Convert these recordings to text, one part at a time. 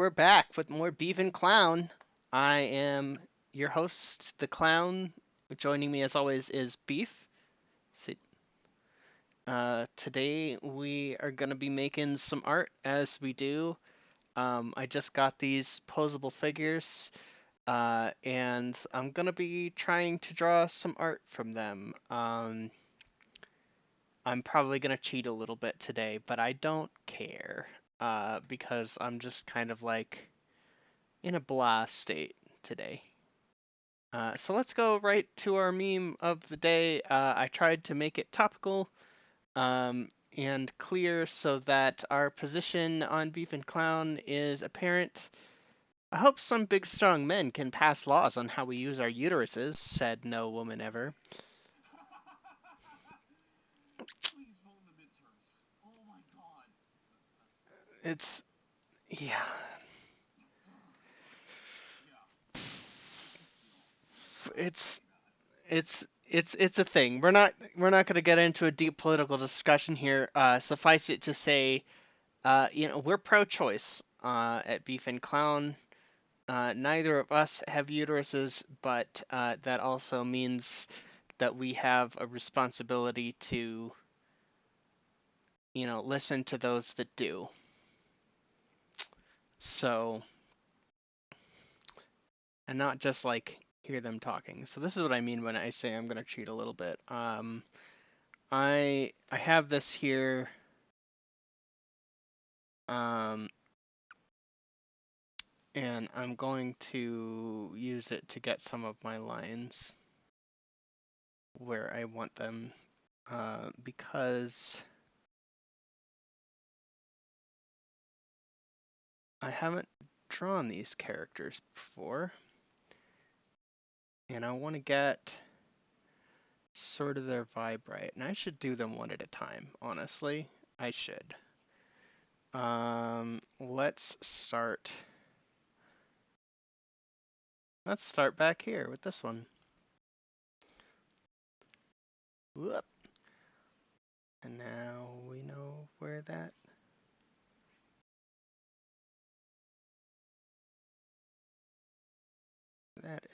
we're back with more Beef and Clown. I am your host, the Clown. Joining me, as always, is Beef. Today we are gonna be making some art, as we do. I just got these posable figures, and I'm gonna be trying to draw some art from them. I'm probably gonna cheat a little bit today, but I don't care, because I'm just kind of like in a blah state today. So let's go right to our meme of the day. I tried to make it topical and clear so that our position on Beef and Clown is apparent. I hope some big strong men can pass laws on how we use our uteruses, said no woman ever. It's, yeah. It's it's a thing. We're not going to get into a deep political discussion here. Suffice it to say, we're pro-choice at Beef and Clown. Neither of us have uteruses, but that also means that we have a responsibility to, listen to those that do. So, and not just like hear them talking. So this is what I mean when I say I'm gonna cheat a little bit. I have this here. Um, and I'm going to use it to get some of my lines where I want them, because I haven't drawn these characters before, and I want to get sort of their vibe right, and I should do them one at a time, honestly. I should. Let's start back here with this one. Whoop. And now we know where that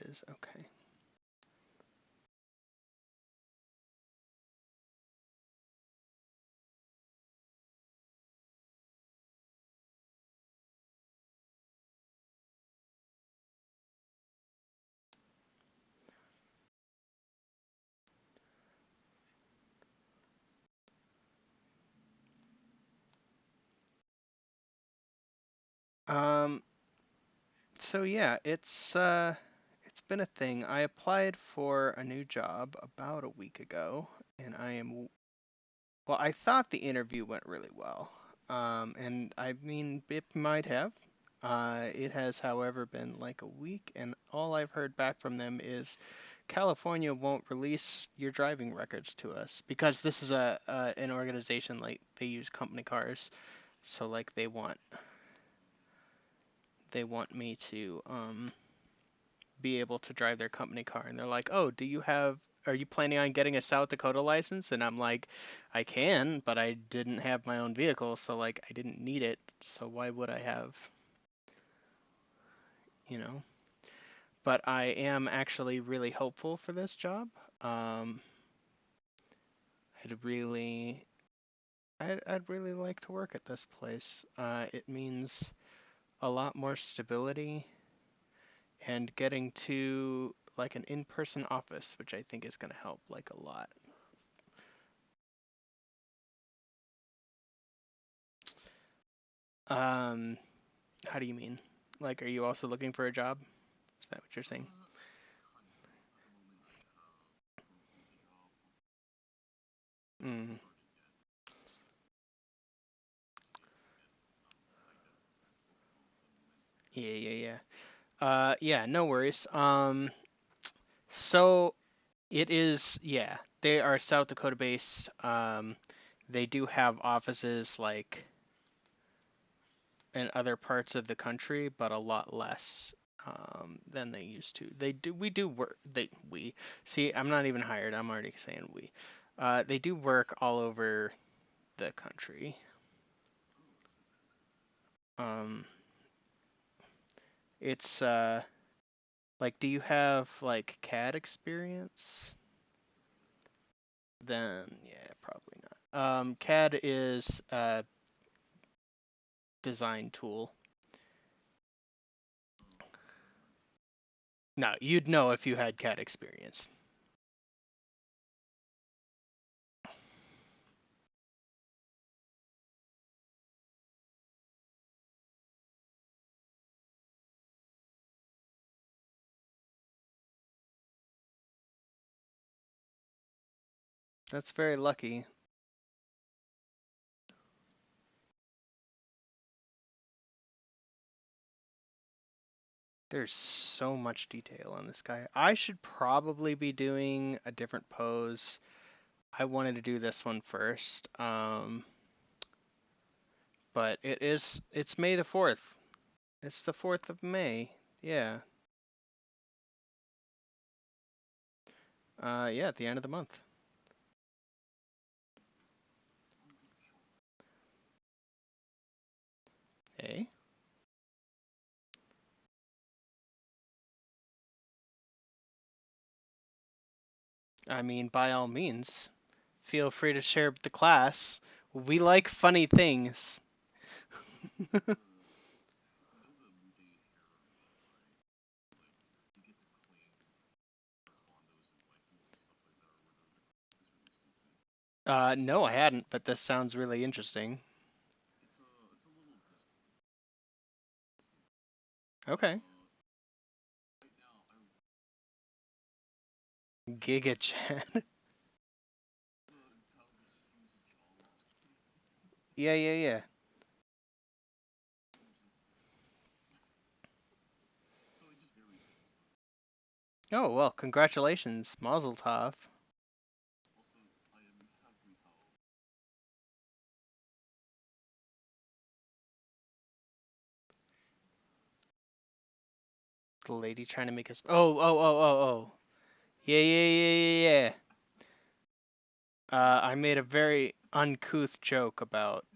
is. Okay. So yeah, it's been a thing. I applied for a new job about a week ago, and well, I thought the interview went really well. And I mean, it might have. It has, however, been like a week, and all I've heard back from them is California won't release your driving records to us because this is an organization like they use company cars, so like they want me to be able to drive their company car, and they're like, "Oh, are you planning on getting a South Dakota license?" And I'm like, "I can, but I didn't have my own vehicle, so like I didn't need it, so why would I have, you know?" But I am actually really hopeful for this job. I'd really I'd really like to work at this place. It means a lot more stability and getting to like an in-person office, which I think is going to help like a lot. Um, how do you mean? Like, are you also looking for a job? Is that what you're saying? Mm. Yeah, yeah, yeah. Yeah, no worries. So it is, yeah, they are South Dakota based. They do have offices like in other parts of the country, but a lot less than they used to. We do work. We see. I'm not even hired. I'm already saying we. They do work all over the country. Um, It's like, do you have like CAD experience? Then yeah, probably not. CAD is a design tool. No, you'd know if you had CAD experience. That's very lucky. There's so much detail on this guy. I should probably be doing a different pose. I wanted to do this one first. But it's May the 4th. It's the 4th of May. Yeah. Yeah, at the end of the month. Hey? I mean, by all means, feel free to share with the class. We like funny things. No, I hadn't, but this sounds really interesting. Okay. Giga Chat. Yeah, yeah, yeah. Oh, well, congratulations, Mazel Tov. The lady trying to make us. Oh, oh, oh, oh, oh. Yeah, yeah, yeah, yeah, yeah. I made a very uncouth joke about.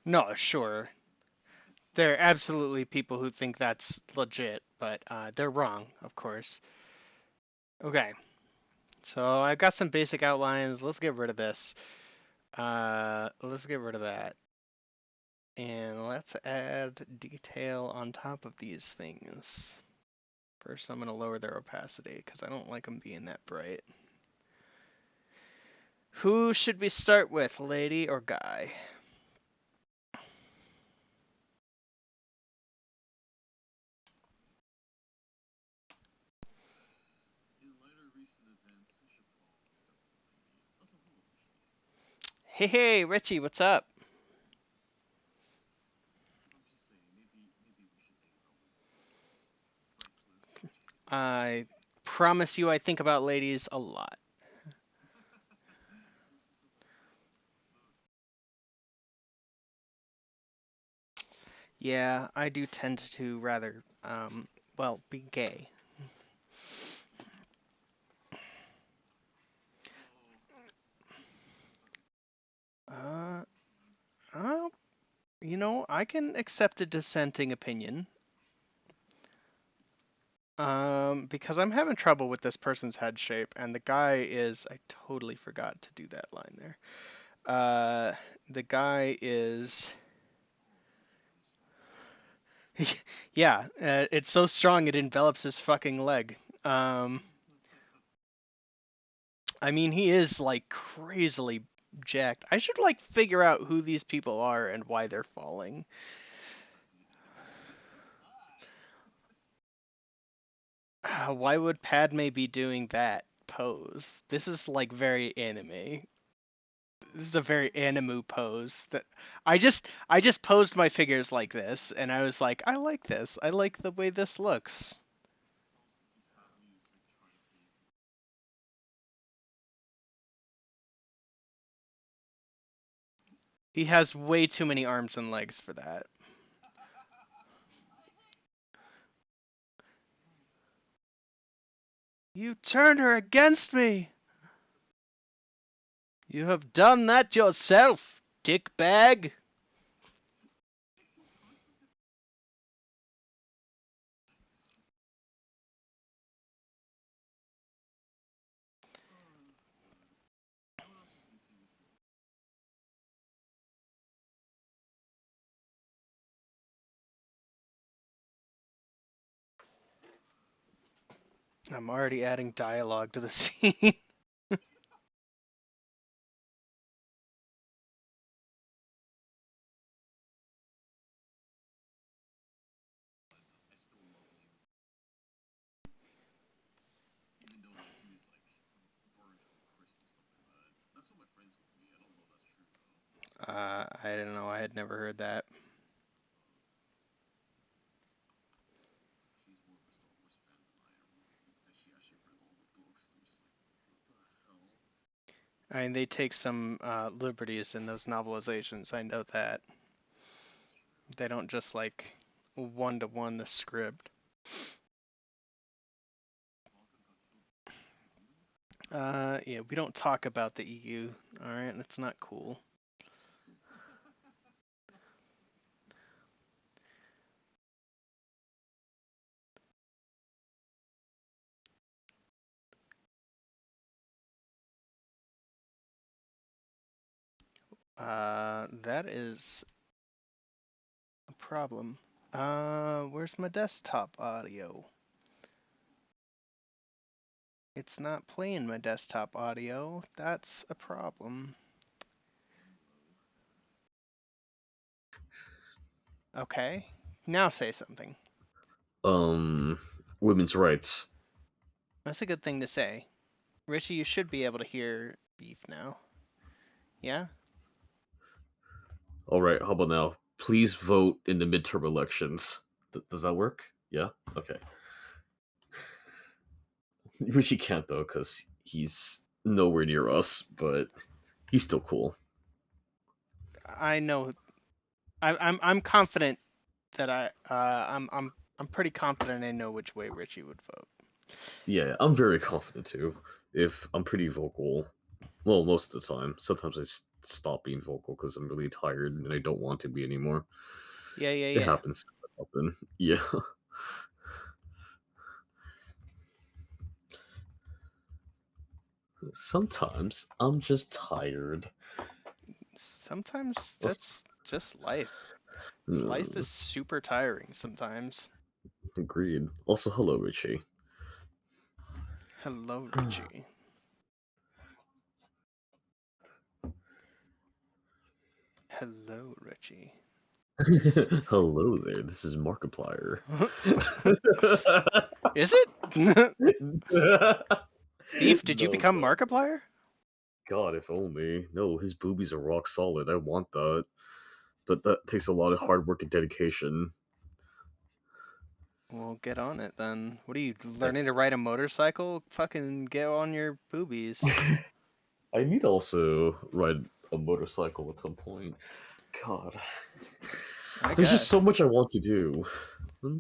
No, sure. There are absolutely people who think that's legit, but they're wrong, of course. Okay, so I've got some basic outlines. Let's get rid of this. Let's get rid of that. And let's add detail on top of these things. First, I'm going to lower their opacity because I don't like them being that bright. Who should we start with, lady or guy? Hey, hey, Richie, what's up? I promise you I think about ladies a lot. Yeah, I do tend to rather, well, be gay. Uh, uh, I can accept a dissenting opinion. Because I'm having trouble with this person's head shape, and the guy is, I totally forgot to do that line there. The guy is, yeah, it's so strong it envelops his fucking leg. I mean, he is like crazily jacked. I should like figure out who these people are and why they're falling. Why would Padme be doing that pose? This is like very anime. This is a very animu pose that I just posed my figures like this and I was like, I like this. I like the way this looks. He has way too many arms and legs for that. You turned her against me. You have done that yourself, dickbag. I'm already adding dialogue to the scene. I don't know. I had never heard that. I mean, they take some liberties in those novelizations. I know that. They don't just like one-to-one the script. Yeah, we don't talk about the EU. All right, it's not cool. That is a problem. Where's my desktop audio? It's not playing my desktop audio. That's a problem. Okay, now say something. Women's rights. That's a good thing to say. Richie, you should be able to hear beef now. Yeah? All right, how about now? Please vote in the midterm elections. Does that work? Yeah. Okay. Richie can't though, because he's nowhere near us, but he's still cool. I know. I'm confident that I'm pretty confident I know which way Richie would vote. Yeah, I'm very confident too. If I'm pretty vocal, well, most of the time. Sometimes I stop being vocal because I'm really tired and I don't want to be anymore. Yeah, yeah, It yeah. happens often. Yeah. Sometimes I'm just tired. Sometimes that's just life. Life Uh, is super tiring sometimes. Agreed. Also, hello, Richie. Hello, Richie. Hello, Richie. Hello there. This is Markiplier. Is it? Beef, did you No, become God. Markiplier? God, if only. No, his boobies are rock solid. I want that. But that takes a lot of hard work and dedication. Well, get on it then. What are you I, learning to ride a motorcycle? Fucking get on your boobies. I need to also ride a motorcycle at some point. God. I There's just so guess. much I want to do. Hmm?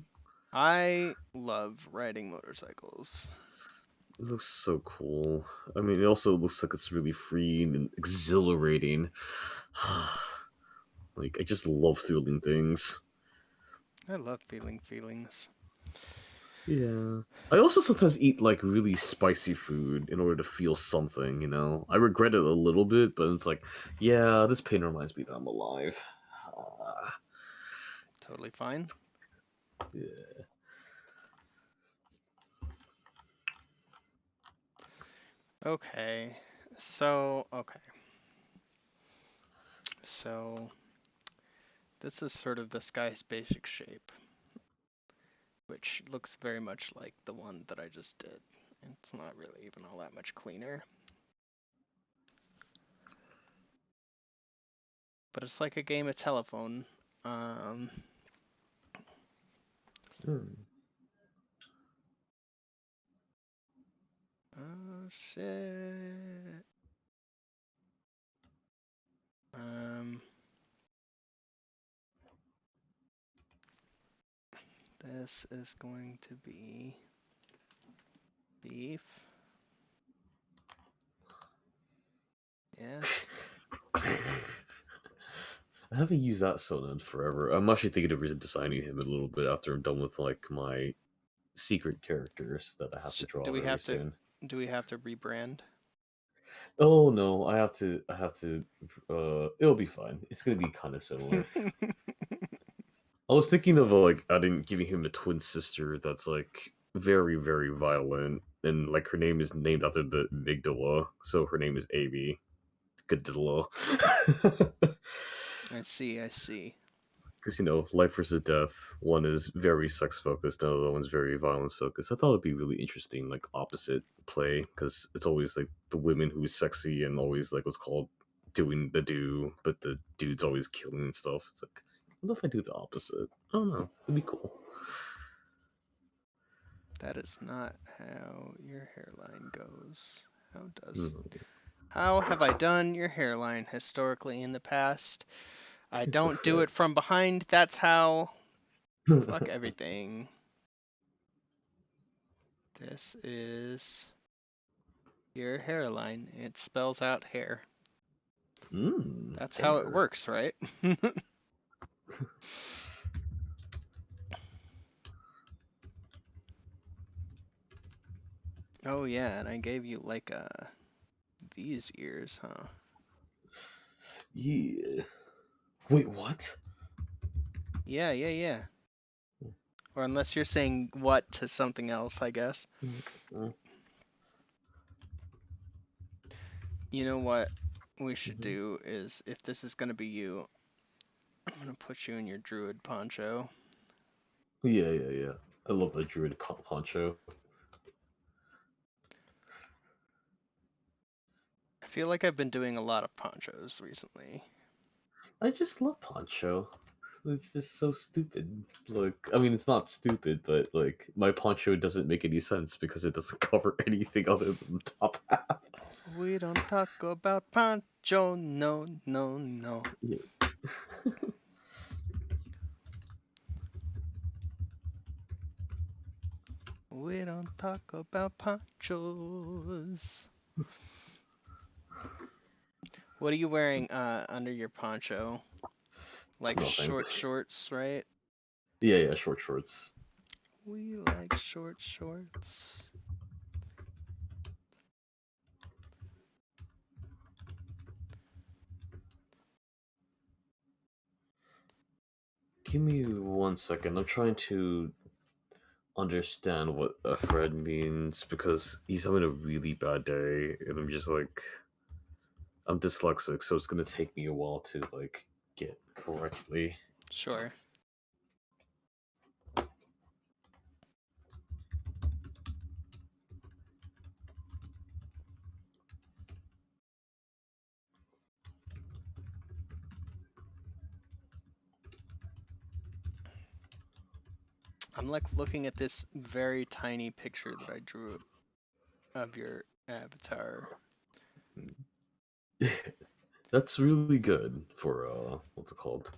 I love riding motorcycles. It looks so cool. I mean, it also looks like it's really freeing and exhilarating. Like, I just love thrilling things. I love feeling feelings. Yeah. I also sometimes eat like really spicy food in order to feel something, you know? I regret it a little bit, but it's like, yeah, this pain reminds me that I'm alive. Ah, Totally fine. yeah. Okay. Okay. So, this is sort of this guy's basic shape, which looks very much like the one that I just did. It's not really even all that much cleaner. But it's like a game of telephone. Um, Hmm. oh shit. Um, this is going to be beef. Yes. I haven't used that Sona in forever. I'm actually thinking of redesigning him a little bit after I'm done with like my secret characters that I have to Do draw we very have to soon. rebrand? Oh no, I have to. I have to. It'll be fine. It's gonna be kind of similar. I was thinking of like adding, giving him a twin sister that's like very, very violent, and like her name is named after the amygdala, so her name is Amy Gadilla. I see, I see. Because life versus death. One is very sex focused, the other one's very violence focused. I thought it'd be really interesting, like opposite play, because it's always like the women who's sexy and always like what's called doing the do, but the dude's always killing and stuff. It's like, what if I do the opposite? I don't know. It'd be cool. That is not how your hairline goes. Mm, How have I done your hairline historically in the past? I it's a don't do Fred. it from behind. That's how. Fuck everything. This is your hairline. It spells out hair. That's how it Hair. works, right? Oh yeah, and I gave you like these ears, huh? Yeah. Wait, what? Yeah, yeah, yeah. Or unless you're saying what to something else, I guess. Mm-hmm. You know what we should do is, if this is gonna be you, I'm gonna put you in your druid poncho. Yeah, yeah, yeah. I love that druid poncho. I feel like I've been doing a lot of ponchos recently. I just love poncho. It's just so stupid. Look, I mean, it's not stupid, but like my poncho doesn't make any sense because it doesn't cover anything other than the top half. We don't talk about poncho, no, no, no. Yeah. We don't talk about ponchos. What are you wearing under your poncho? Like Nothing. short shorts, right? Yeah, yeah, short shorts. We like short shorts. Give me 1 second. I'm trying to understand what a Fred means because he's having a really bad day, and I'm just like, I'm dyslexic, so it's gonna take me a while to like get correctly. Sure. I'm like looking at this very tiny picture that I drew of your avatar. That's really good for what's it called?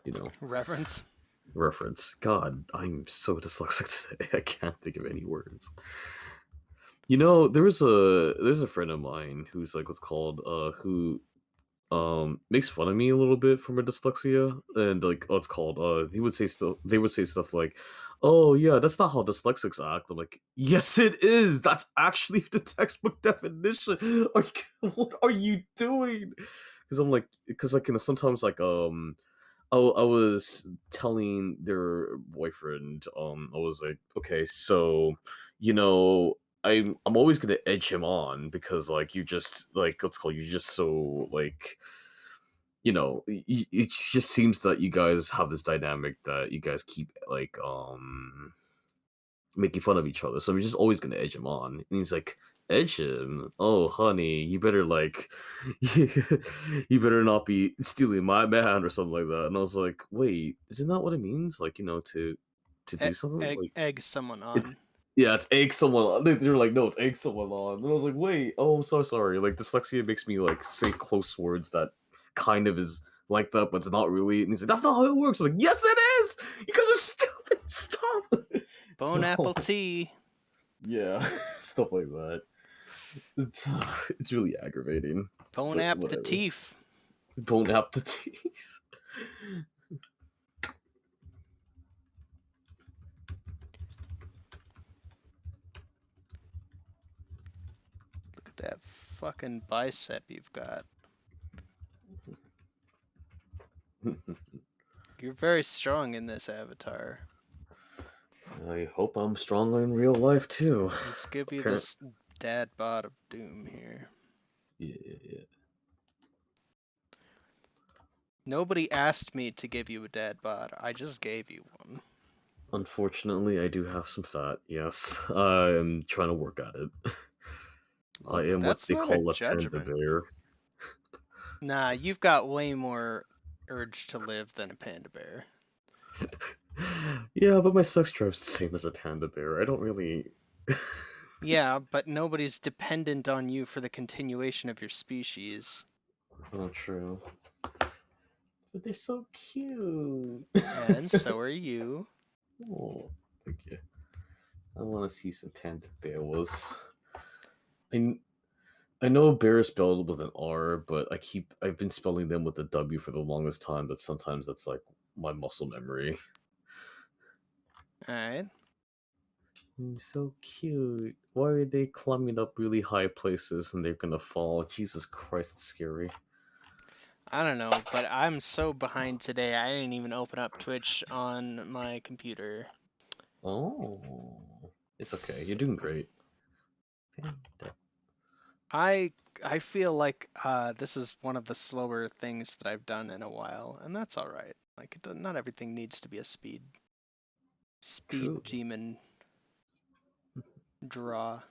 Reference? Reference. God, I'm so dyslexic today. I can't think of any words. There's a friend of mine who's like what's called who makes fun of me a little bit for my dyslexia, and like what's called he would say stuff they would say stuff like, oh yeah, that's not how dyslexics act. I'm like, yes it is, that's actually the textbook definition. What are you doing? Because I'm like, because like sometimes like I was telling their boyfriend, I was like, okay, so, you know, I'm always gonna edge him on because like you just like what's called you're just so like it just seems that you guys have this dynamic that you guys keep like making fun of each other. So I'm just always gonna edge him on. And he's like, edge him? Oh, honey, you better like, you better not be stealing my man or something like that. And I was like, wait, isn't that what it means? Like, to do something like Egg someone it's on. yeah, it's egg someone on. They're like, no, it's egg someone on. And I was like, wait, oh, I'm so sorry. Like dyslexia makes me like say close words that kind of is like that, but it's not really. And he's like, that's not how it works. I'm like, yes, it is. You guys are stupid. Stop. Bone So apple tea. yeah, stuff like that. It's really aggravating, Bone but app the whatever. teeth. Bone out the teeth. Look at that fucking bicep you've got. You're very strong in this avatar. I hope I'm stronger in real life too. Let's give you Apparent- this dad bod of doom here. Yeah. Nobody asked me to give you a dad bod. I just gave you one. Unfortunately, I do have some fat. Yes, I'm trying to work at it. I Look, am what that's they not a call a panda judgment. bear. Nah, you've got way more urge to live than a panda bear. Yeah, but my sex drive's the same as a panda bear. I don't really. Yeah, but nobody's dependent on you for the continuation of your species. Oh, true. But they're so cute. And so are you. Oh, thank you. I want to see some panda bears. I, I know bear is spelled with an R, but I've been spelling them with a W for the longest time, but sometimes that's like my muscle memory. Alright. So cute. Why are they climbing up really high places and they're gonna fall? Jesus Christ, it's scary. I don't know, but I'm so behind today, I didn't even open up Twitch on my computer. Oh, it's okay. You're doing great. I feel like this is one of the slower things that I've done in a while, and that's all right. Like not everything needs to be a speed True. demon draw.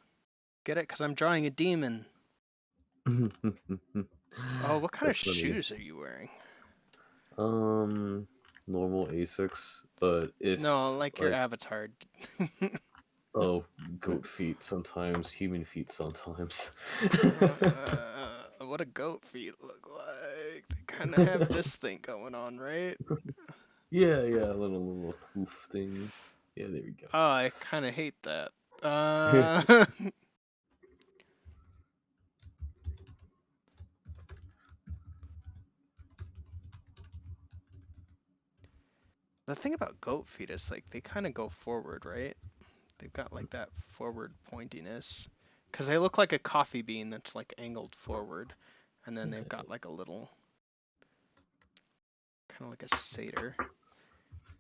Get it? Cause I'm drawing a demon. Oh, what kind of That's funny. shoes are you wearing? Normal Asics, but No, if like your like avatar. oh, goat feet sometimes, human feet sometimes. What a goat feet look like. They kind of have this thing going on, right? Yeah, little hoof thing. Yeah, there we go. Oh, I kind of hate that. The thing about goat feet is like they kind of go forward, right? They've got like that forward pointiness. Because they look like a coffee bean that's like angled forward. And then they've got like a little, kind of like a satyr.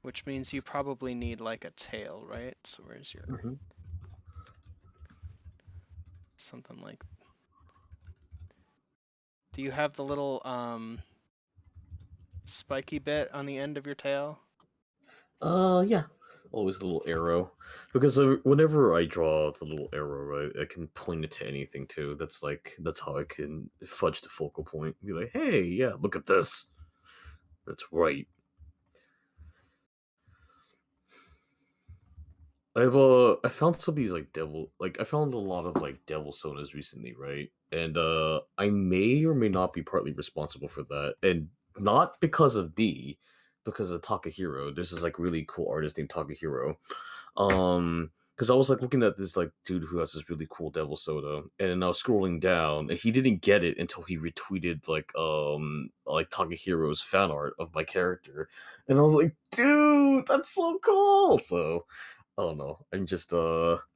Which means you probably need like a tail, right? So where's your, Mhm. something like, do you have the little spiky bit on the end of your tail? Yeah. Always a little arrow, because whenever I draw the little arrow, right, I can point it to anything too. That's how I can fudge the focal point. Be like, hey, yeah, look at this. That's right. I found some of these I found a lot of like devil sodas recently, right? And I may or may not be partly responsible for that. And not because of me, because of Takahiro. There's this like really cool artist named Takahiro. Because I was like looking at this like dude who has this really cool devil soda, and I was scrolling down, and he didn't get it until he retweeted like Takahiro's fan art of my character, and I was like, dude, that's so cool. So I don't know. I'm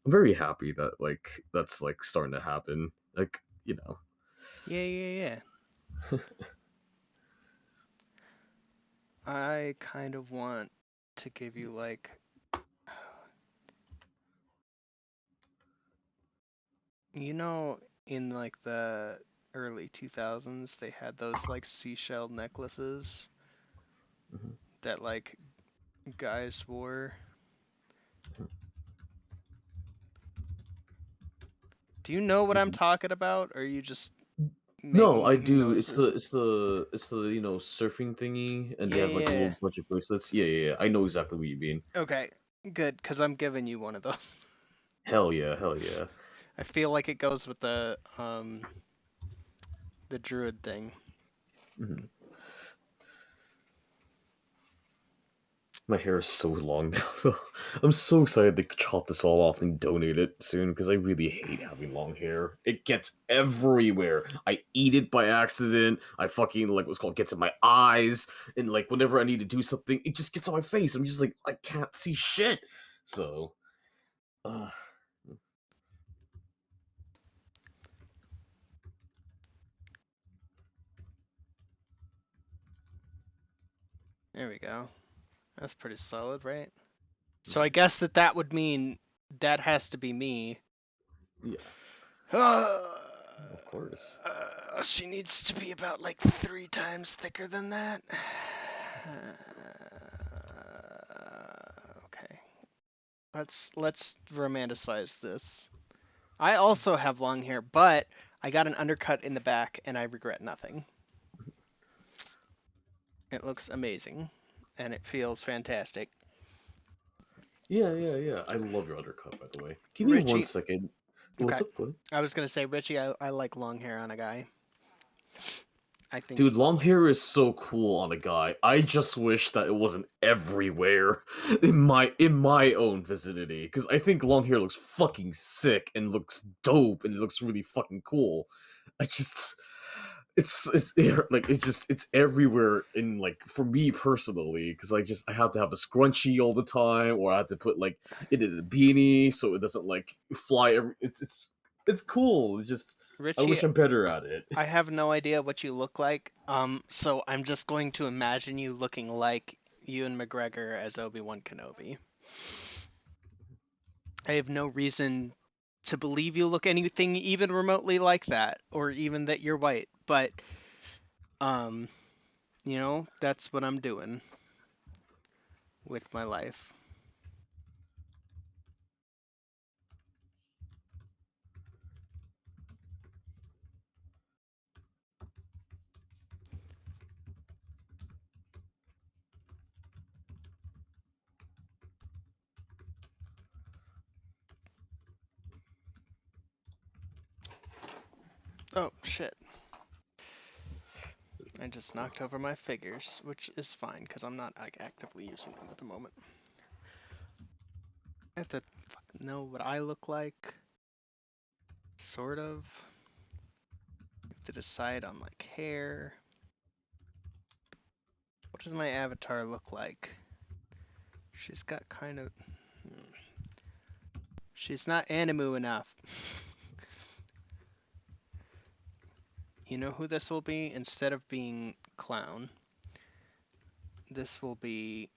very happy that like that's like starting to happen. Like, you know. Yeah. I kind of want to give you like, you know, in like the early 2000s, they had those like seashell necklaces Mhm. that like guys wore. Do you know what I'm Mhm. talking about? Or are you just No, I making do. It's noises? the surfing thingy, and they have like a Yeah. little bunch of bracelets. Yeah. I know exactly what you mean. Okay, good, because I'm giving you one of those. Hell yeah. I feel like it goes with the druid thing. Mhm. My hair is so long now, though. I'm so excited to chop this all off and donate it soon because I really hate having long hair. It gets everywhere. I eat it by accident. I fucking like what's called gets in my eyes, and like whenever I need to do something, it just gets on my face. I'm just like I can't see shit. So, uh, There we go. That's pretty solid, right? So I guess that would mean that has to be me. yeah, of course. She needs to be about like 3 times thicker than that. Okay. Let's romanticize this. I also have long hair, but I got an undercut in the back and I regret nothing. It looks amazing and it feels fantastic. Yeah. I love your undercut, by the way. Give me one Richie, second. What's okay. up, buddy? I was gonna say, Richie, I like long hair on a guy. I think Dude, long hair is so cool on a guy. I just wish that it wasn't everywhere in my own vicinity. Because I think long hair looks fucking sick and looks dope and it looks really fucking cool. I just it's everywhere in like for me personally because I have to have a scrunchie all the time or I have to put like it in a beanie so it doesn't like fly it's cool. It's just I Richie, wish I'm better at it. I have no idea what you look like. So I'm just going to imagine you looking like Ewan McGregor as Obi-Wan Kenobi. I have no reason to believe you look anything even remotely like that, or even that you're white. But, um, that's what I'm doing with my life. Oh, shit. I just knocked over my figures, which is fine, because I'm not like actively using them at the moment. I have to fucking know what I look like. Sort of. I have to decide on like hair. What does my avatar look like? She's got kind of... She's not Animu enough. You know who this will be? Instead of being Clown, this will be...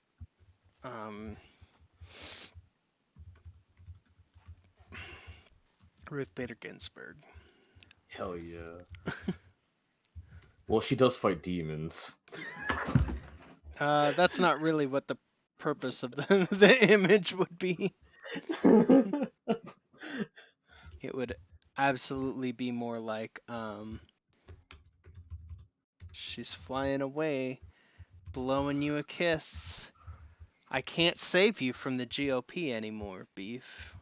Ruth Bader Ginsburg. Hell yeah. Well, she does fight demons. That's not really what the purpose of the image would be. It would absolutely be more like, she's flying away, blowing you a kiss. I can't save you from the GOP anymore, Beef.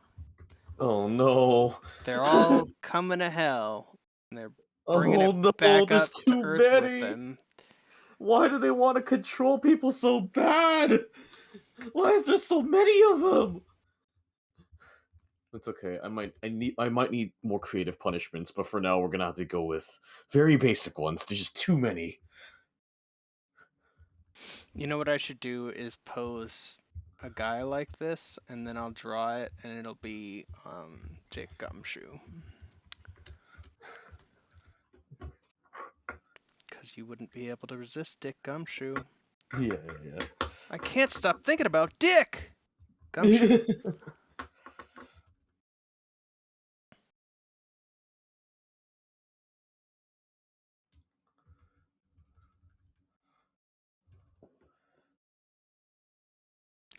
Oh no. They're all coming to hell, and they're bringing Oh it no, back there's up to too Earth with many. them. Why do they want to control people so bad? Why is there so many of them? It's okay. I might need more creative punishments, but for now we're gonna have to go with very basic ones. There's just too many. You know what I should do is pose a guy like this, and then I'll draw it, and it'll be Dick Gumshoe. Because you wouldn't be able to resist Dick Gumshoe. Yeah. I can't stop thinking about Dick Gumshoe.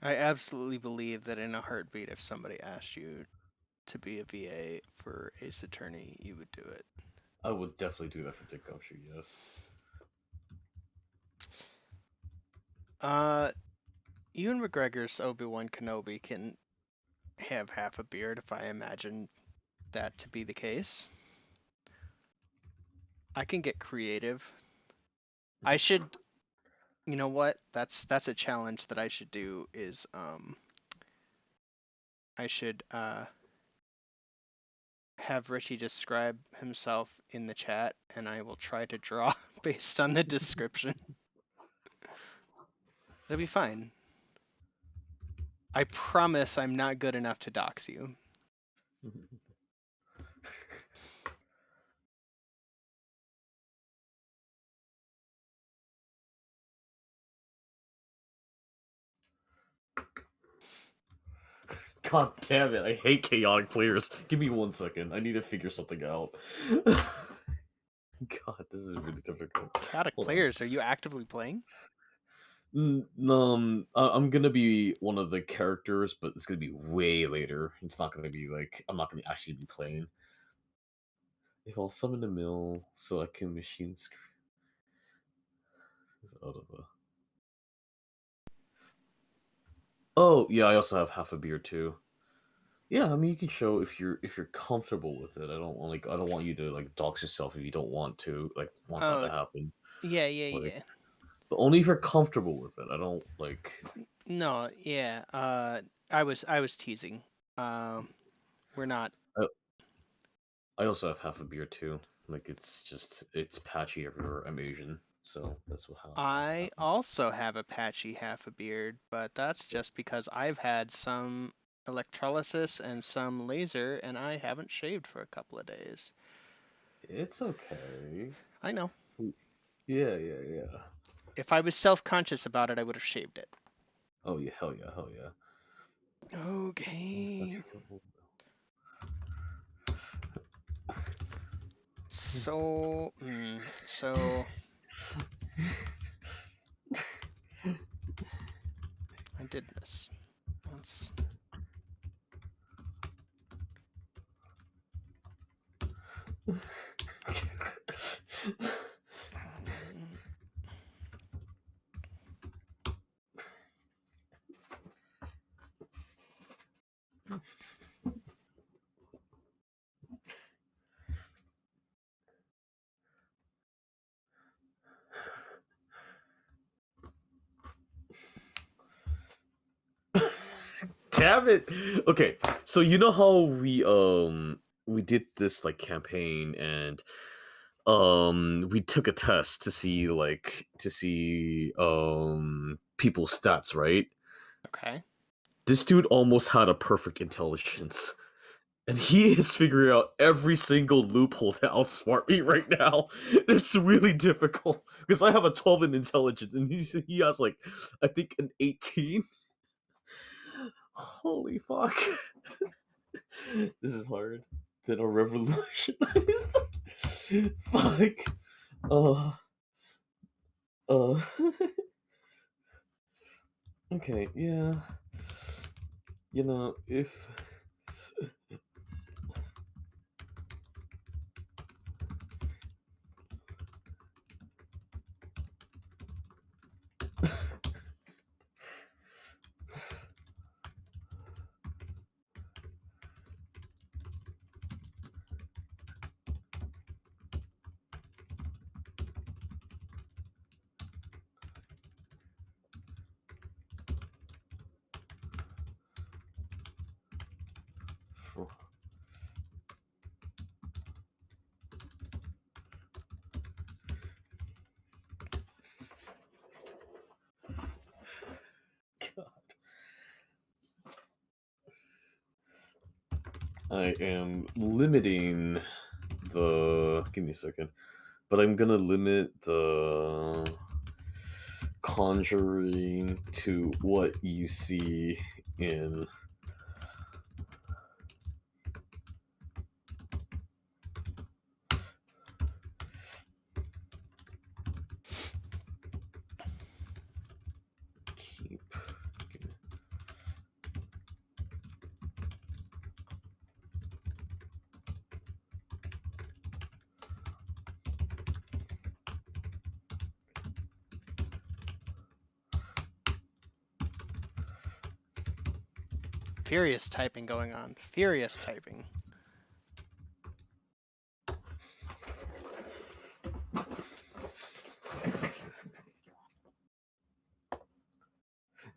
I absolutely believe that in a heartbeat, if somebody asked you to be a VA for Ace Attorney, you would do it. I would definitely do that for Dick Gumshoe, yes. Ewan McGregor's Obi-Wan Kenobi can have half a beard if I imagine that to be the case. I can get creative. I should You know what? That's a challenge that I should do. Is I should have Richie describe himself in the chat, and I will try to draw based on the description. It'll be fine. I promise I'm not good enough to dox you. God damn it! I hate chaotic players. Give me 1 second. I need to figure something out. God, this is really difficult. Chaotic Hold on. players, are you actively playing? I'm gonna be one of the characters, but it's gonna be way later. It's not gonna be like I'm not gonna actually be playing. If I'll summon the mill, so I can machine out of a. Oh yeah, I also have half a beer too. Yeah, I mean you can show if you're comfortable with it. I don't want you to like dox yourself if you don't want to want that to Oh, happen. yeah, Like, yeah. but only if you're comfortable with it. I don't like. No, yeah. I was teasing. We're not. I, I also have half a beer too. Like it's patchy everywhere. I'm Asian, so that's how that I happened. also have a patchy half a beard, but that's just because I've had some electrolysis and some laser, and I haven't shaved for a couple of days. It's okay. I know. Yeah, yeah, yeah. If I was self-conscious about it, I would have shaved it. Oh yeah, hell yeah, hell yeah. Okay. So I did this. Let's. Damn it. Okay, so you know how we did this like campaign and we took a test to see people's stats, right? Okay. This dude almost had a perfect intelligence. And he is figuring out every single loophole to outsmart me right now. It's really difficult because I have a 12 in intelligence and he has like I think an 18. Holy fuck. This is hard. Then a revolution. Fuck. Uh uh okay, yeah. You know, if I am limiting the. Give me a second. But I'm gonna limit the conjuring to what you see in. Keep. Furious typing going on. Furious typing.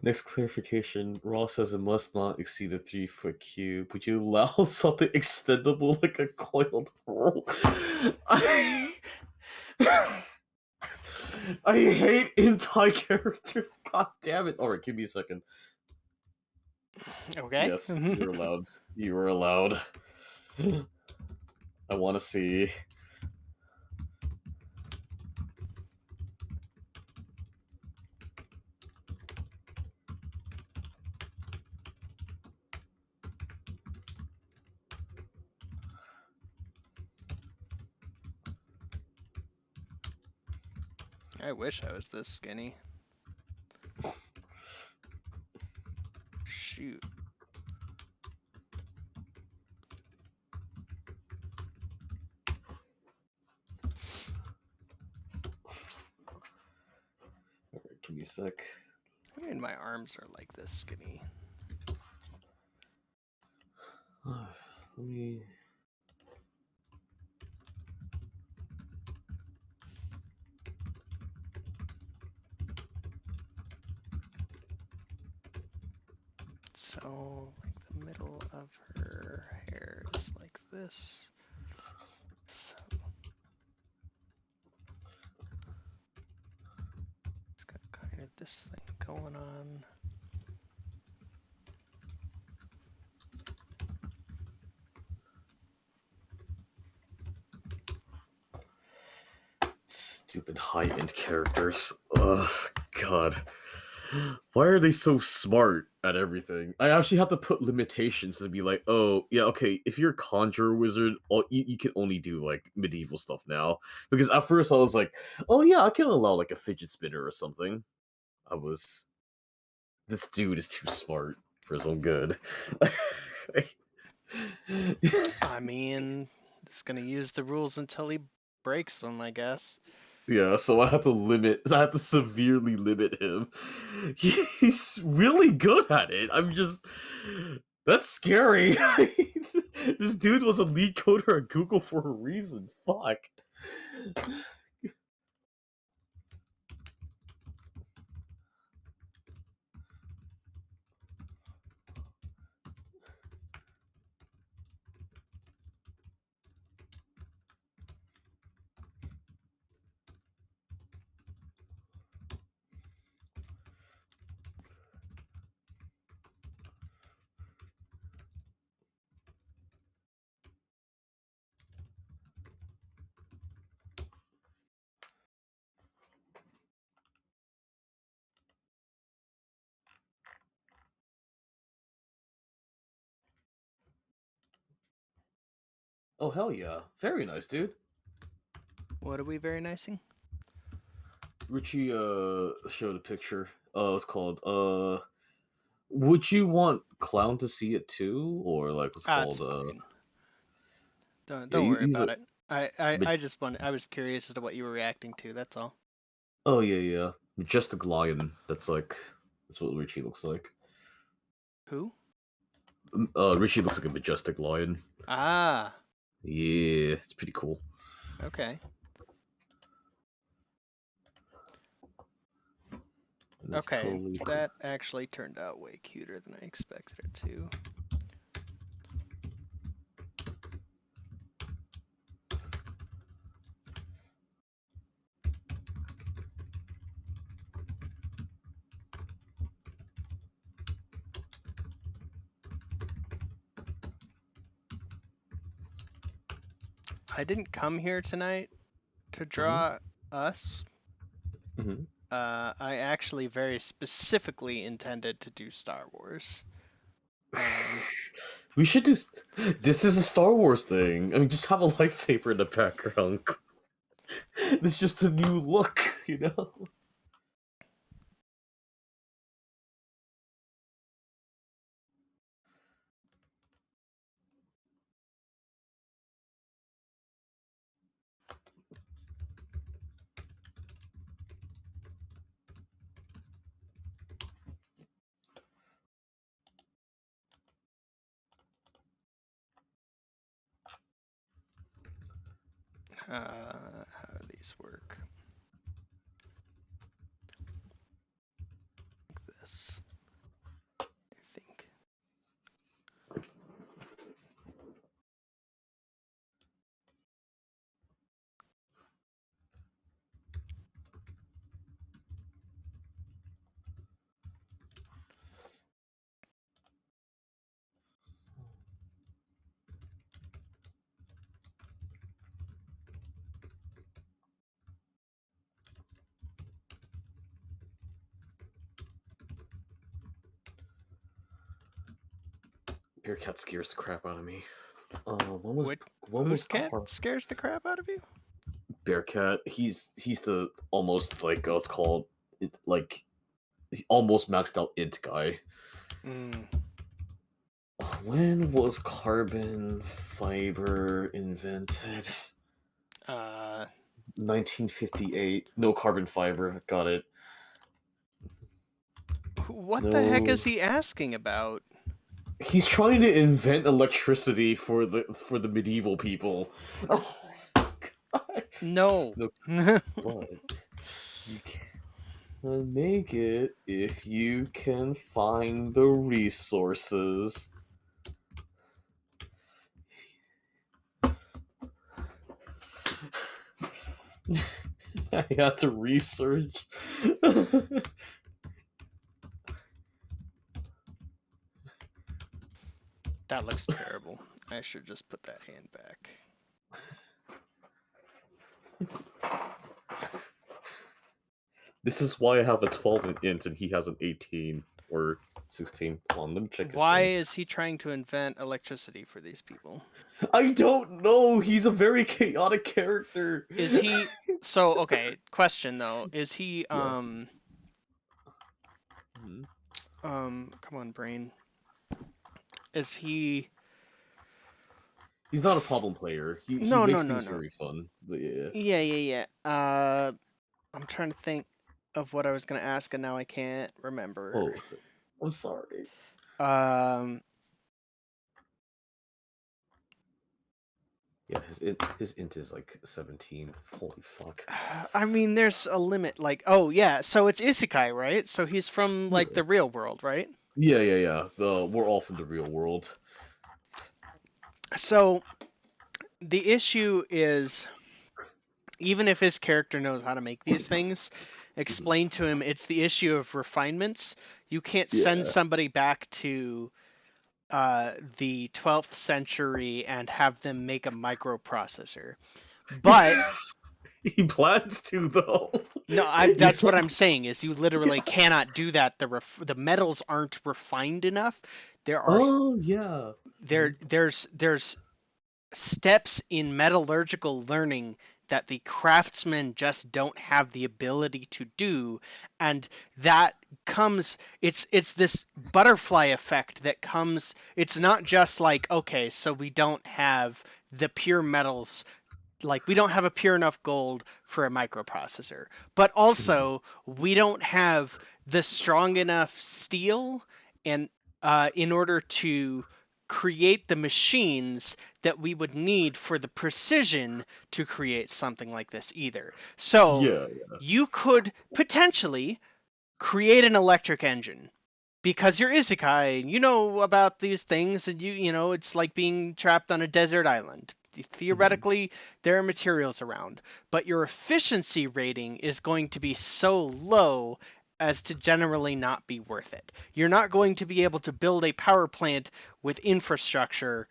Next clarification. Ross says it must not exceed a 3-foot cube. Would you allow something extendable like a coiled roll? I, I hate anti-characters. God damn it. Alright, give me a second. Okay. Yes, you're allowed. You are allowed. I want to see. I wish I was this skinny. Shoot. Alright, give me a sec. I mean, my arms are like this skinny. Let me. So, like the middle of her hair is like this. So, it's got kind of this thing going on. Stupid high-end characters. Ugh, God. Why are they so smart at everything? I actually have to put limitations to be like, oh, yeah, okay, if you're a conjurer wizard, you can only do, like, medieval stuff now. Because at first I was like, oh yeah, I can allow, like, a fidget spinner or something. This dude is too smart for his own good. I mean, it's gonna use the rules until he breaks them, I guess. Yeah, so I had to severely limit him. He's really good at it. That's scary. This dude was a lead coder at Google for a reason. Fuck. Oh hell yeah. Very nice, dude. What are we very nicing? Richie showed a picture. It's called would you want Clown to see it too? Or like what's It's called fine. yeah, Don't worry he's about a it. I just I was curious as to what you were reacting to, that's all. oh yeah. Majestic Lion. That's what Richie looks like. Who? Richie looks like a majestic lion. Ah, Yeah, it's pretty cool. okay. Okay, totally that actually turned out way cuter than I expected it to. I didn't come here tonight to draw us. Mm-hmm. I actually very specifically intended to do Star Wars. We should do. This is a Star Wars thing. I mean, just have a lightsaber in the background. It's just a new look, you know. How do these work? Like this. Bearcat scares the crap out of me. One was What? one Whose was cat scares the crap out of you? Bearcat. He's the almost like what's called like almost maxed out int guy. Mm. When was carbon fiber invented? 1958. No carbon fiber. Got it. What the heck No. is he asking about? He's trying to invent electricity for the medieval people. Oh, God. No. No, but you can make it if you can find the resources. I had to research. That looks terrible. I should just put that hand back. This is why I have a 12 int and he has an 18 or 16. Hold on, let me check his Why thing. is he trying to invent electricity for these people? I don't know. He's a very chaotic character. Is he so okay, question though. Is he Mhm. come on brain. Is he He's not a problem player. He No, no, makes no, things no. very fun. But yeah. Yeah. I'm trying to think of what I was gonna ask and now I can't remember. Oh, I'm sorry. Yeah, his int is like 17. Holy fuck. I mean, there's a limit. Like, oh yeah, so it's isekai, right? So he's from like Yeah. the real world, right? Yeah. We're all from the real world. So the issue is, even if his character knows how to make these things, explain to him it's the issue of refinements. You can't send Yeah. somebody back to the 12th century and have them make a microprocessor. But He plans to though. no, that's what I'm saying is you literally cannot do that. The metals aren't refined enough. There are Oh yeah. there's steps in metallurgical learning that the craftsmen just don't have the ability to do, and that comes it's this butterfly effect that comes. It's not just like, okay, so we don't have the pure metals, like we don't have a pure enough gold for a microprocessor, but also we don't have the strong enough steel and in order to create the machines that we would need for the precision to create something like this either. So Yeah. you could potentially create an electric engine because you're isekai and you know about these things, and you know it's like being trapped on a desert island. Theoretically, there are materials around, but your efficiency rating is going to be so low as to generally not be worth it. You're not going to be able to build a power plant with infrastructure.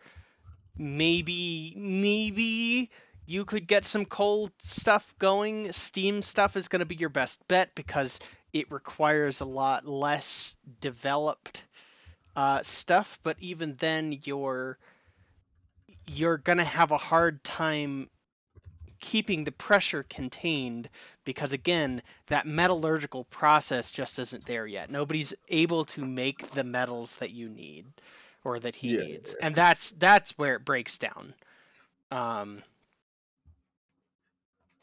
Maybe you could get some coal stuff going. Steam stuff is going to be your best bet because it requires a lot less developed stuff, but even then you're going to have a hard time keeping the pressure contained because again that metallurgical process just isn't there yet. Nobody's able to make the metals that you need or that he Yeah. needs, and that's where it breaks down.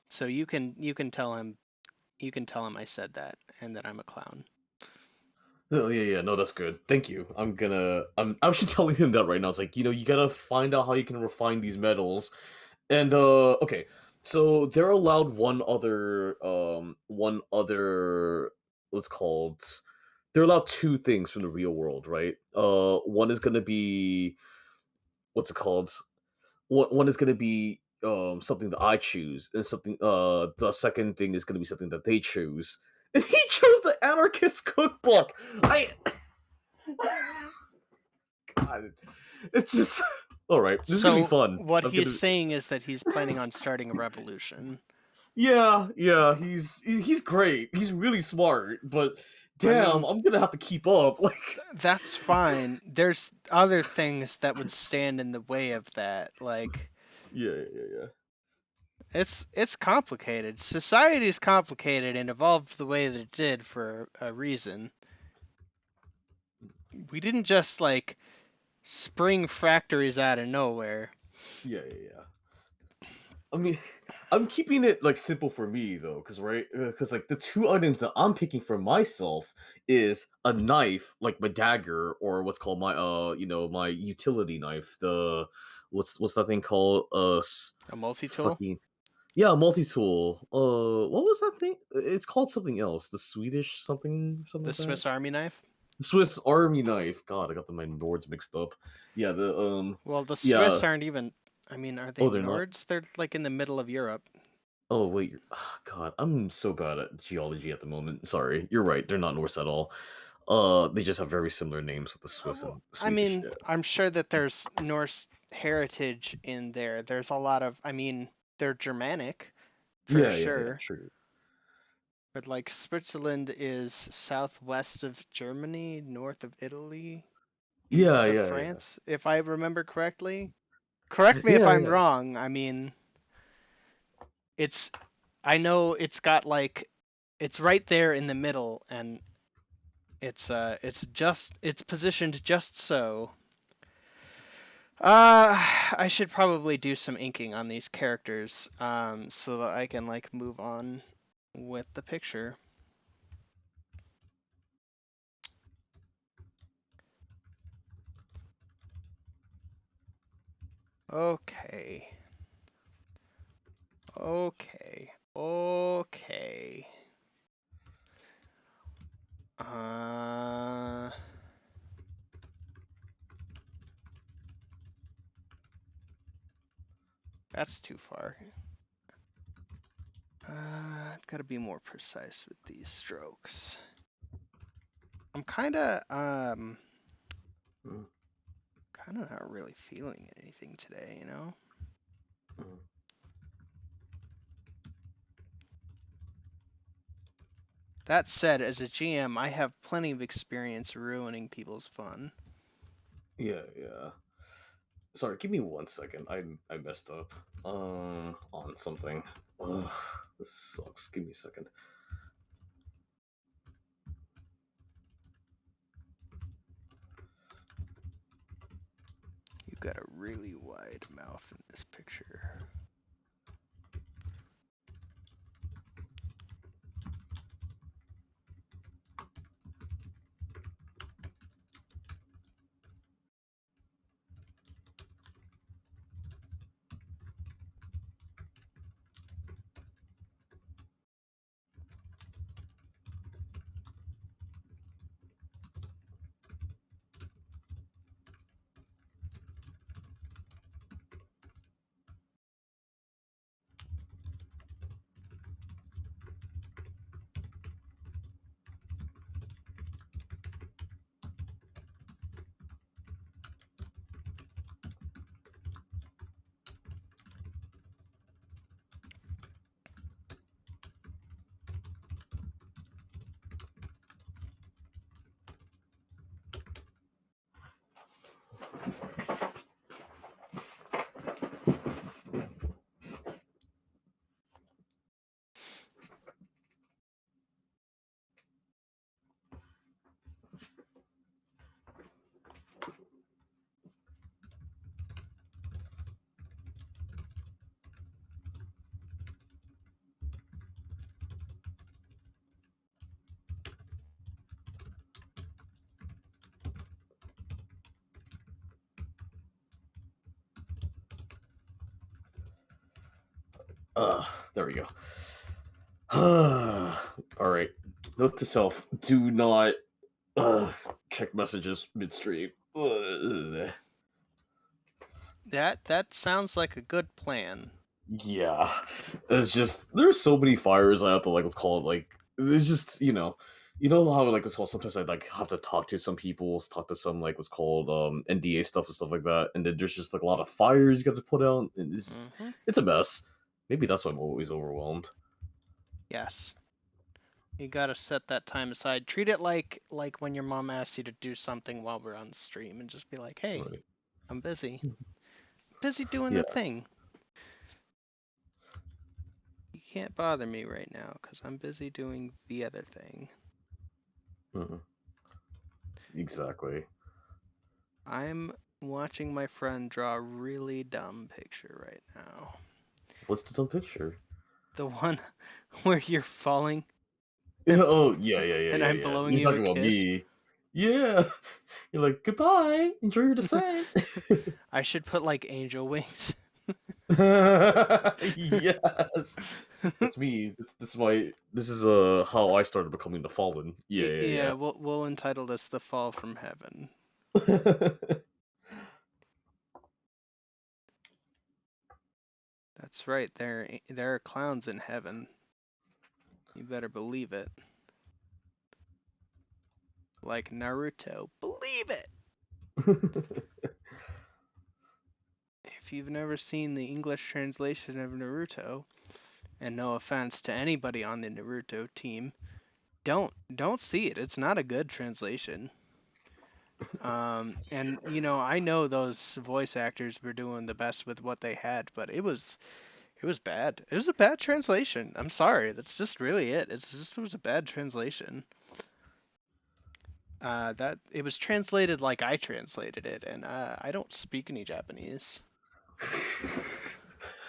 So you can tell him I said that and that I'm a clown. Oh yeah. No, that's good. Thank you. I'm actually telling him that right now. It's like, you gotta find out how you can refine these metals. And okay. So they're allowed what's called they're allowed two things from the real world, right? One is gonna be what's it called? One is gonna be something that I choose, and something the second thing is gonna be something that they choose. And he chose the anarchist cookbook. God, it's just all right. This is gonna be fun. What I'm he's gonna saying is that he's planning on starting a revolution. Yeah. He's great. He's really smart, but damn, I'm gonna have to keep up. Like, that's fine. There's other things that would stand in the way of that. Like, yeah. it's complicated. Society is complicated and evolved the way that it did for a reason. We didn't just like spring factories out of nowhere. Yeah. I mean, I'm keeping it like simple for me though, because like the two items that I'm picking for myself is a knife, like my dagger, or what's called my my utility knife. The what's that thing called? A multi-tool? Fucking yeah, multi tool. What was that thing? It's called something else. The Swedish something The like that. Swiss Army knife? Swiss Army knife. God, I got my Nords mixed up. Yeah, Well, the yeah. Swiss aren't even. I mean, are they Oh, they're not. Nords? They're like in the middle of Europe. Oh wait, God, I'm so bad at geology at the moment. Sorry, you're right. They're not Norse at all. They just have very similar names with the Swiss Well, and I Swedish. mean, Yeah, I'm sure that there's Norse heritage in there. There's a lot of. I mean, they're Germanic for yeah. sure. True. But like Switzerland is southwest of Germany, north of Italy, Yeah, east of yeah, France, if I remember correctly. Correct me if yeah, I'm yeah. wrong. I mean, it's I know it's got like it's right there in the middle and it's positioned just so. I should probably do some inking on these characters so that I can like move on with the picture. Okay. Okay. Okay. Uh, that's too far. I've got to be more precise with these strokes. I'm kind of Mm, not really feeling anything today, you know? mm. That said, as a GM, I have plenty of experience ruining people's fun. Yeah. Sorry, give me 1 second. I messed up. On something. Ugh, this sucks. Give me a second. You've got a really wide mouth in this picture. There we go. All right. Note to self: do not check messages midstream. That sounds like a good plan. Yeah, it's just there's so many fires I have to like. Let's call it like it's just you know how like what's called sometimes I like have to talk to some people, talk to some like what's called NDA stuff and stuff like that, and then there's just like a lot of fires you got to put out, and Mm-hmm. it's a mess. Maybe that's why I'm always overwhelmed. Yes. You gotta set that time aside. Treat it like when your mom asks you to do something while we're on the stream, and just be like, "Hey, Right. I'm busy. Busy doing Yeah. the thing. You can't bother me right now because I'm busy doing the other thing." Mhm. Exactly. I'm watching my friend draw a really dumb picture right now. What's the dumb picture? The one where you're falling Oh, yeah, yeah, yeah, and yeah, I'm yeah. blowing You're you a talking about kiss. me. Yeah. You're like, goodbye. Enjoy your descent. I should put like angel wings. Yes. That's me. This is how I started becoming the fallen. Yeah, Yeah, yeah, we'll entitle this "The Fall from Heaven." yeah. That's right. There are clowns in heaven. You better believe it. Like Naruto. Believe it. If you've never seen the English translation of Naruto, and no offense to anybody on the Naruto team, don't see it. It's not a good translation. And I know those voice actors were doing the best with what they had, but it was bad. It was a bad translation. I'm sorry. That's just really it. It was a bad translation. That it was translated like I translated it, and I don't speak any Japanese.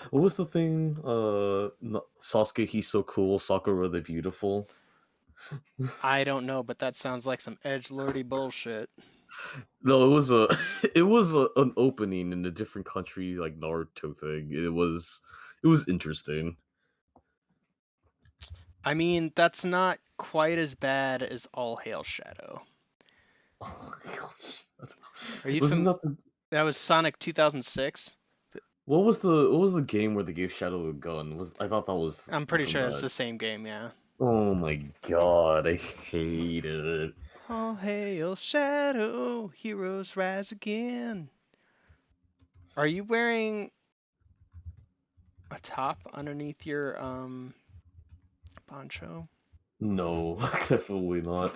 What was the thing? Sasuke, he's so cool. Sakura, the beautiful. I don't know, but that sounds like some edgelordy bullshit. No, it was a, it was an opening in a different country, like Naruto thing. It was interesting. I mean, that's not quite as bad as All Hail Shadow. Oh my gosh. Are you Wasn't from? that the That was Sonic 2006. what was the game where they gave Shadow a gun? Was I thought that was I'm pretty from sure it's that. the same game, yeah. Oh my god, I hate it. All hail Shadow, heroes rise again. Are you wearing a top underneath your poncho? No, definitely not.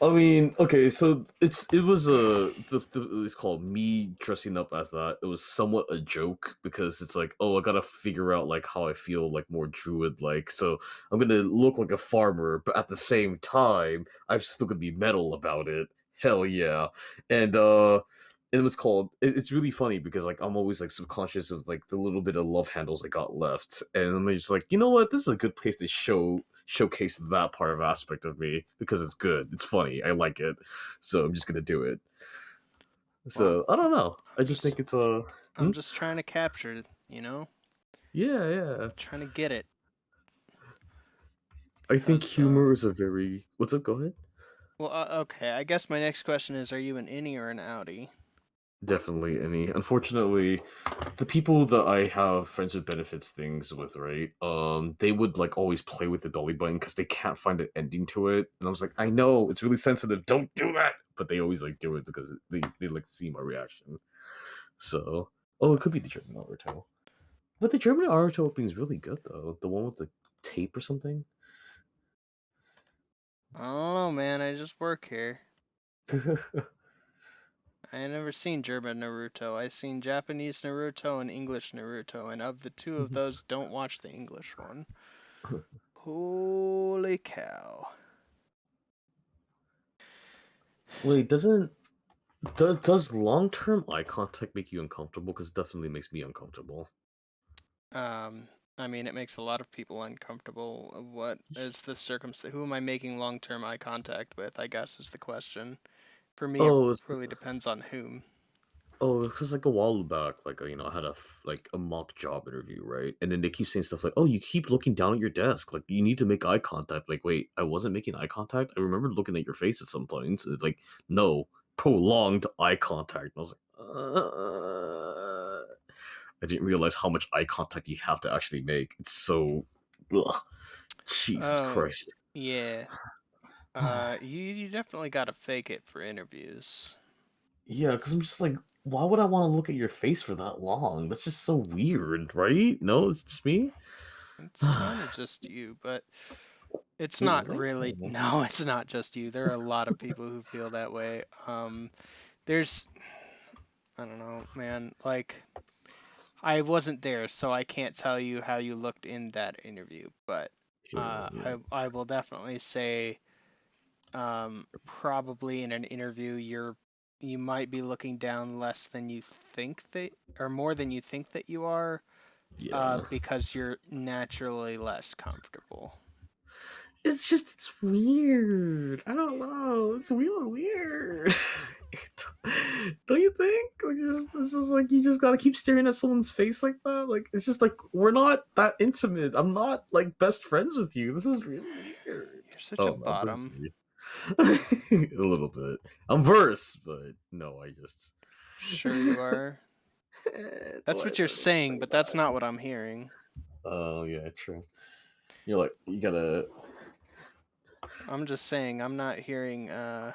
I mean, okay, so it was it was called me dressing up as that. It was somewhat a joke because it's like, oh, I gotta figure out like how I feel like more druid like. So I'm gonna look like a farmer, but at the same time, I'm still gonna be metal about it. Hell yeah, and it was called. It's really funny because like I'm always like subconscious of like the little bit of love handles I got left, and I'm just like, you know what, this is a good place to showcase that part of aspect of me because it's good, it's funny, I like it, so I'm just gonna do it. Well, So I don't know. I I'm just just think it's I'm just trying to capture it, yeah, yeah. trying to get it. I think Cause humor is a very what's up. Go ahead. okay. I guess my next question is: are you an innie or an outie? Definitely any. Unfortunately, the people that I have friends with benefits things with, right? They would like always play with the dolly button because they can't find an ending to it, and I was like, I know it's really sensitive. Don't do that. But they always like do it because they like to see my reaction. So, oh, it could be the German Naruto. But the German Naruto opening is really good though. The one with the tape or something. I don't know, man. I just work here. I ain't never seen German Naruto. I seen Japanese Naruto and English Naruto, and of the two of those, don't watch the English one. Holy cow. Wait, does long term eye contact make you uncomfortable? Because it definitely makes me uncomfortable. Um, I mean, it makes a lot of people uncomfortable. What is the circumstance? Who am I making long-term eye contact with? I guess is the question. For me, it Oh, really depends on whom. because like a while back, like I had like a mock job interview, right? And then they keep saying stuff like, "Oh, you keep looking down at your desk. Like you need to make eye contact." Like, wait, I wasn't making eye contact. I remember looking at your face at some points. It's like, no, prolonged eye contact. And I was like, I didn't realize how much eye contact you have to actually make. It's so, ugh. Jesus Oh, Christ. yeah. You definitely gotta fake it for interviews. Yeah, because I'm just like, why would I want to look at your face for that long? That's just so weird, right? No, it's just me. It's kind of just you, but It's Wait, not really? really. Oh. No, it's not just you. There are a lot of people who feel that way. There's, I don't know, man. Like, I wasn't there, so I can't tell you how you looked in that interview. But Sure, yeah. I will definitely say, probably in an interview, you might be looking down less than you think that, or more than you think that you are, Yeah. because you're naturally less comfortable. It's just it's weird. I don't know. It's really weird. Don't you think? Like it's just like you just gotta keep staring at someone's face like that. Like it's just like we're not that intimate. I'm not like best friends with you. This is really weird. You're such a Oh no, this is bottom. weird. A little bit. I'm verse, but no, I just Sure you are. That's why what is you're everyone saying, saying but that's not that? what I'm hearing. Oh yeah, true. You're like you gotta I'm just saying I'm not hearing I'm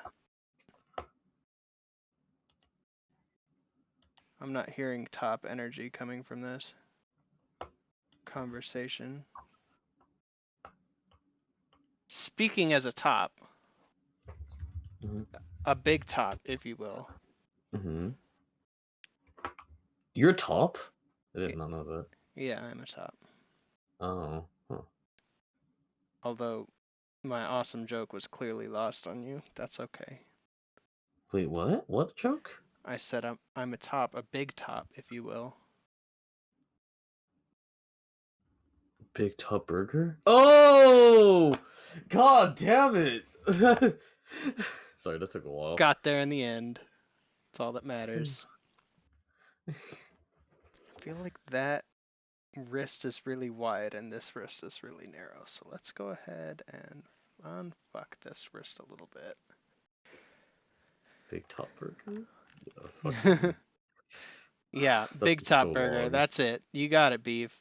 not hearing top energy coming from this conversation. Speaking as a top, Mhm. a big top, if you will. Mhm. You're top? I Y- did not know that. Yeah, I'm a top. Oh. Huh. Although my awesome joke was clearly lost on you. That's okay. Wait, what? What joke? I said I'm a top, a big top, if you will. Big top burger? Oh! God damn it! Sorry, that took a while. Got there in the end. That's all that matters. I feel like that wrist is really wide and this wrist is really narrow. So let's go ahead and unfuck this wrist a little Big top burger? Yeah, fuck bit. you. Yeah, That big took so top burger. long. That's it. You got it, beef.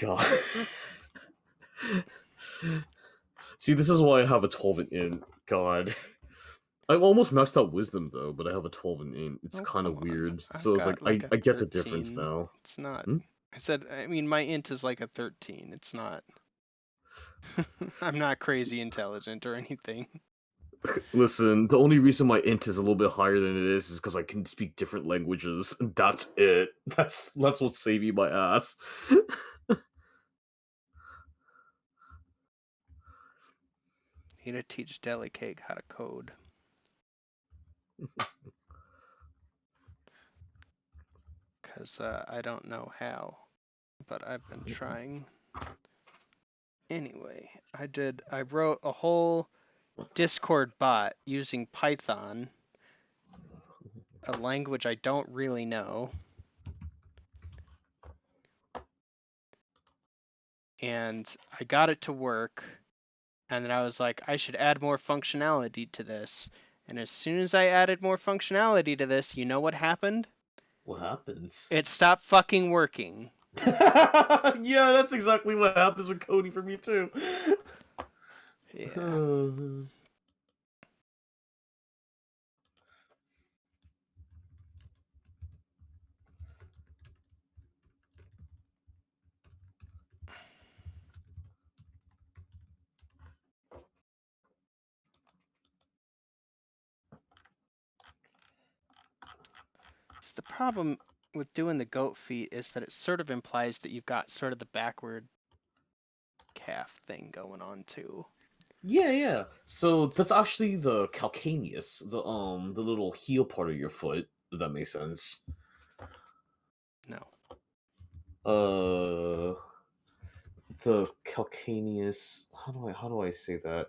God. See, this is why I have a 12 and in. God. I almost messed up wisdom though, but I have a 12 and in. It's Oh, kind come of on. weird. I've So it's like got like a I get the difference 13. now. It's not. Hmm? I mean, my int is like a 13. It's not. I'm not crazy intelligent or anything. Listen, the only reason my int is a little bit higher than it is because I can speak different languages. And that's it. That's what's saving my ass. Need to teach Deli Cake how to code. Because I don't know how, but I've been trying. Anyway, I wrote a whole Discord bot using Python, a language I don't really know. And I got it to work, and then I was like, I should add more functionality to this. And as soon as I added more functionality to this, you know what happened? What happens? It stopped fucking working. Yeah, that's exactly what happens with coding for me too. Yeah. So the problem with doing the goat feet is that it sort of implies that you've got sort of the backward calf thing going on too. Yeah, yeah. So that's actually the calcaneus, the little heel part of your foot. If that makes sense. No. Uh, the calcaneus. How do I say that?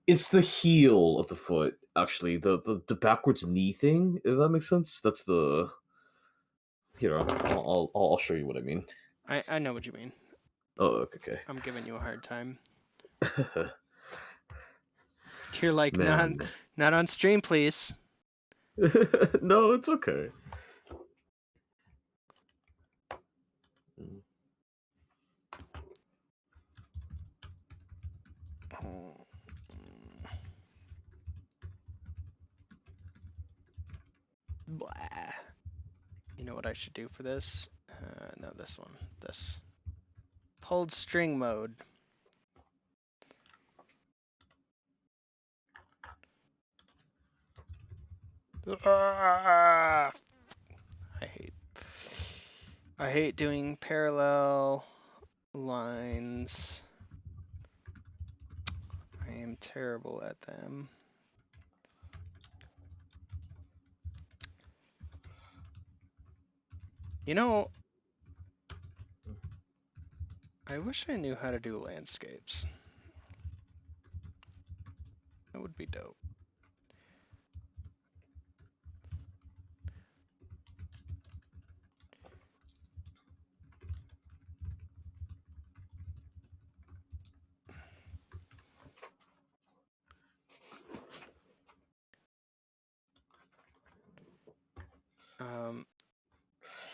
It's the heel of the foot. Actually, the backwards knee thing. If that makes sense. That's the. Here, I'll show you what I mean. I know what you mean. Oh, okay. I'm giving you a hard time. You're like, not Man. not on stream, please. No, it's okay. Blah. You know what I should do for this? No, this one. This pulled string mode. Ah! I hate doing parallel lines. I am terrible at them. You know, I wish I knew how to do landscapes. That would be dope.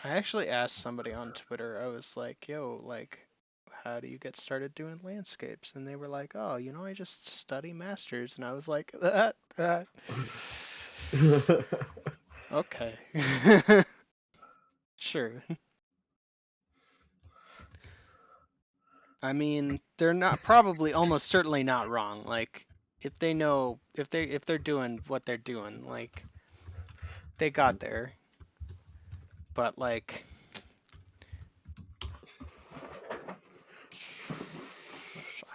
I actually asked somebody on Twitter, I was like, yo, like, how do you get started doing landscapes? And they were like, oh, you know, I just study masters. And I was like, okay. Sure. I mean, they're not probably almost certainly not wrong. Like, if they know, if they're doing what they're doing, like, they got there. But like,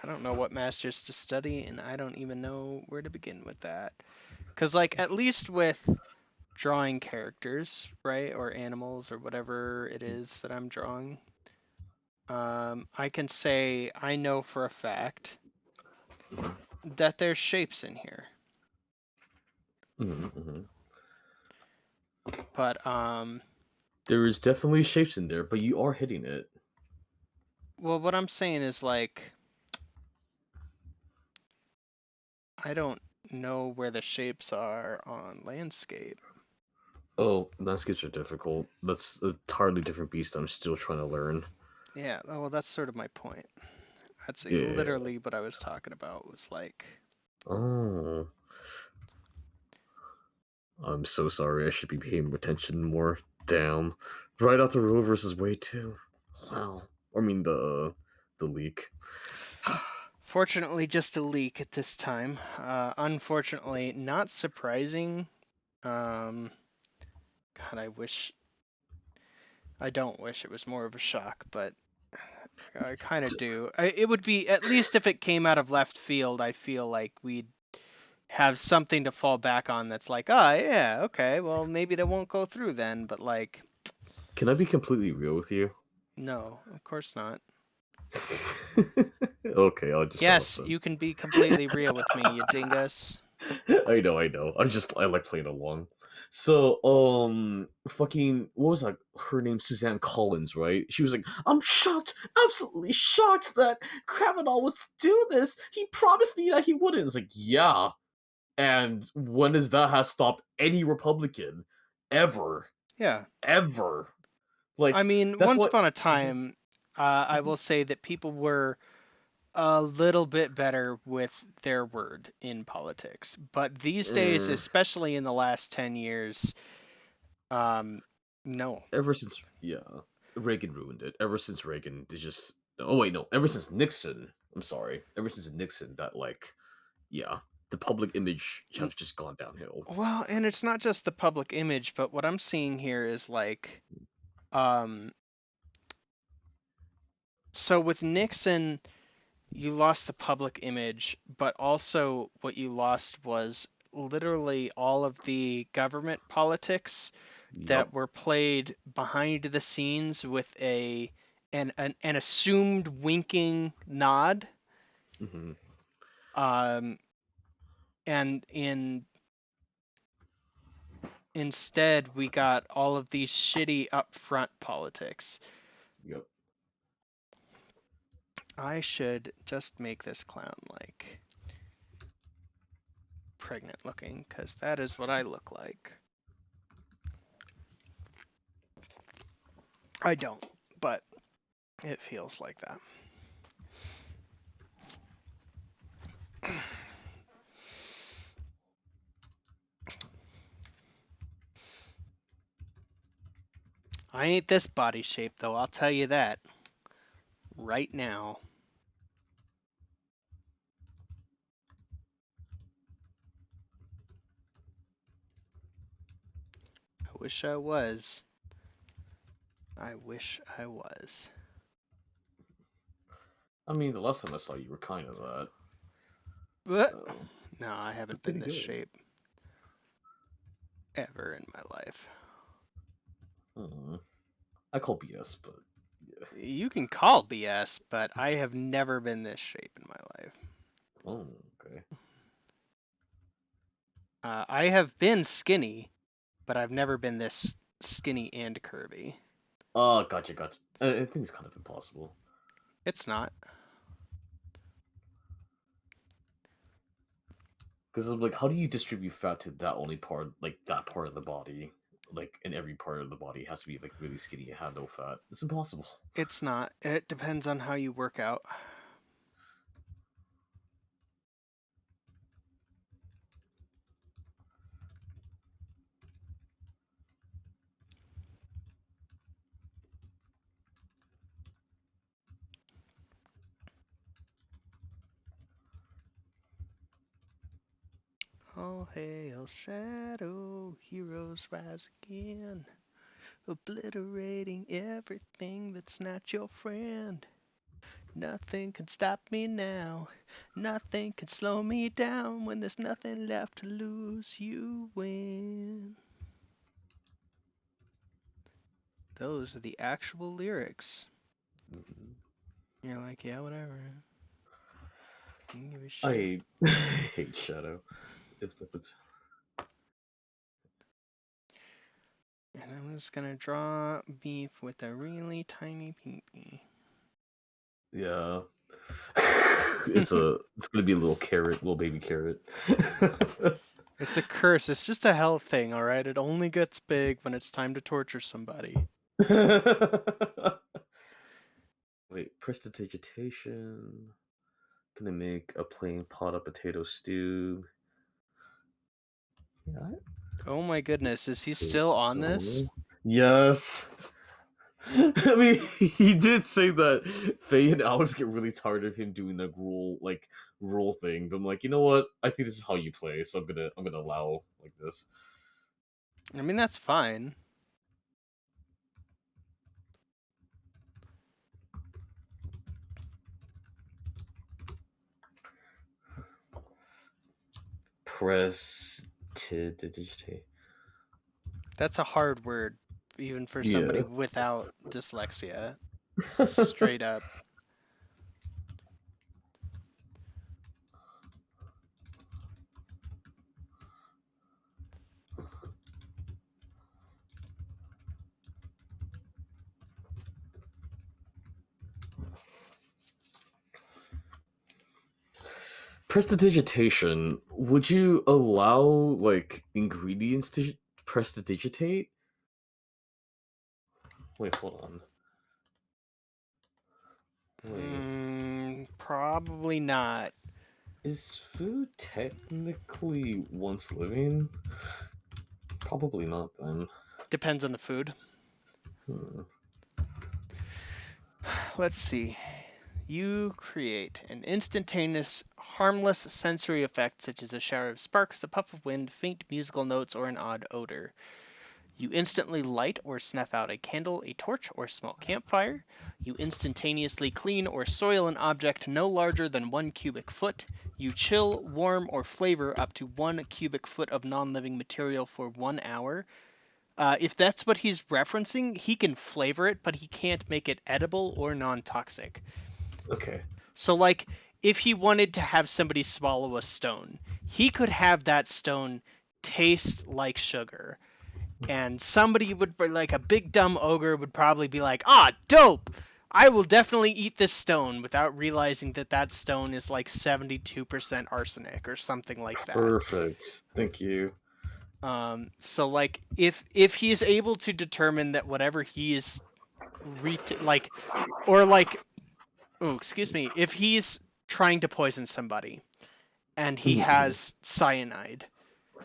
I don't know what masters to study, and I don't even know where to begin with that. Because like, at least with drawing characters, right, or animals or whatever it is that I'm drawing, I can say I know for a fact that there's shapes in here. But there is definitely shapes in there, but you are hitting it. well, what I'm saying is like, I don't know where the shapes are on landscape. Oh, landscapes are difficult. That's a entirely different beast I'm still trying to learn. Yeah, well, that's sort of my point. That's Yeah. literally what I was talking about, was like... Oh. I'm so sorry. I should be paying attention more. Damn. Right after Roe versus Wade too. Wow. I mean the leak. Fortunately, just a leak at this time. Unfortunately, not surprising. God, I don't wish it was more of a shock, but I kind of do. It would be, at least if it came out of left field, I feel like we'd have something to fall back on that's like, oh, yeah, okay, well, maybe that won't go through then, but like... Can I be completely real with you? No, of course not. Okay, I'll just Yes, shut up you can be completely real with me, you dingus. then. I know. I like playing along. So, fucking, what was that? Her name, Suzanne Collins, right? She was like, I'm shocked, absolutely shocked that Kavanaugh would do this. He promised me that he wouldn't. It's like, yeah. And when has that has stopped any Republican? Ever. Yeah. Ever. Like, I mean, that's once what... upon a time, I will say that people were a little bit better with their word in politics. But these days, especially in the last 10 years, no. Ever since, yeah, Reagan ruined it. Ever since Reagan, is just... Oh, wait, no. Ever since Nixon, I'm sorry. Ever since Nixon, that, like, yeah, the public image has just gone downhill. Well, and it's not just the public image, but what I'm seeing here is like, so with Nixon, you lost the public image, but also what you lost was literally all of the government politics that Yup. were played behind the scenes with an assumed winking nod. Mm-hmm. And instead we got all of these shitty upfront politics. Yep. I should just make this clown like pregnant looking, because that is what I look like. I don't, but it feels like that. I ain't this body shape, though, I'll tell you that. Right now. I wish I was. I wish I was. I mean, the last time I saw you were kind of that. What? So, No, I it's haven't been pretty this good. shape ever in my life. I call BS, but yeah. You can call BS, but I have never been this shape in my life. Oh, okay. I have been skinny, but I've never been this skinny and curvy. Oh, gotcha. I think it's kind of impossible. It's not. Because I'm like, how do you distribute fat to that only part, like that part of the body? Like, in every part of the body has to be like really skinny and have no fat. It's impossible. It's not. It depends on how you work out. All hail Shadow, heroes rise again, obliterating everything that's not your friend. Nothing can stop me now, nothing can slow me down. When there's nothing left to lose, you win. Those are the actual lyrics. You're like, yeah, whatever. Don't give a shit. I hate Shadow. If that's And I'm just gonna draw beef with a really tiny peepee. yeah, it's gonna be a little carrot, little baby carrot. It's a curse. It's just a hell thing, alright? It only gets big when it's time to torture somebody. Wait, prestidigitation. Gonna make a plain pot of potato stew. Yeah. Oh my goodness, is he So still on this? yes. I mean, he did say that Faye and Alex get really tired of him doing the rule thing. But I'm like, you know what? I think this is how you play, so I'm gonna allow like this. I mean, that's fine. Prestidigitate. That's a hard word, even for somebody Yeah. without dyslexia. Straight up. Prestidigitation. Would you allow like ingredients to prestidigitate? Wait, hold on. Wait. Probably not. Is food technically once living? Probably not then. Depends on the food. Let's see. You create an instantaneous, harmless sensory effect such as a shower of sparks, a puff of wind, faint musical notes, or an odd odor. You instantly light or snuff out a candle, a torch, or small campfire. You instantaneously clean or soil an object no larger than 1 cubic foot. You chill, warm, or flavor up to 1 cubic foot of non-living material for 1 hour. If that's what he's referencing, he can flavor it, but he can't make it edible or non-toxic. Okay. So, like, if he wanted to have somebody swallow a stone, he could have that stone taste like sugar. And somebody would, like, a big dumb ogre would probably be like, ah, dope! I will definitely eat this stone, without realizing that that stone is like 72% arsenic or something like that. Perfect. Thank you. So like if he is able to determine that whatever he is if he's trying to poison somebody and he has cyanide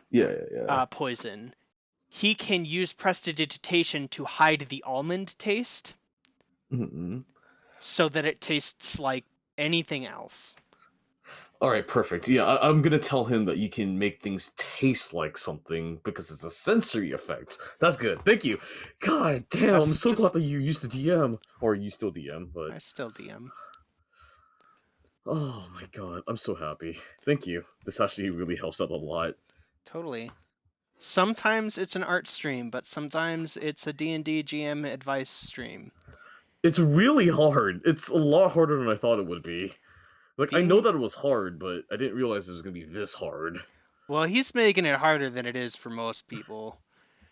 Yeah. poison, he can use prestidigitation to hide the almond taste Mm-mm. so that it tastes like anything else. All right, perfect. Yeah, I'm gonna tell him that you can make things taste like something because it's a sensory effect. That's good. Thank you. God damn, I'm That's so glad just that you used the DM, or you still DM. But I still DM. oh my god, I'm so happy. Thank you. This actually really helps out a lot. Totally. Sometimes it's an art stream, but sometimes it's a D&D GM advice stream. It's really hard. It's a lot harder than I thought it would be. Like I know Being that it was hard, but I didn't realize it was gonna be this hard. well, he's making it harder than it is for most people.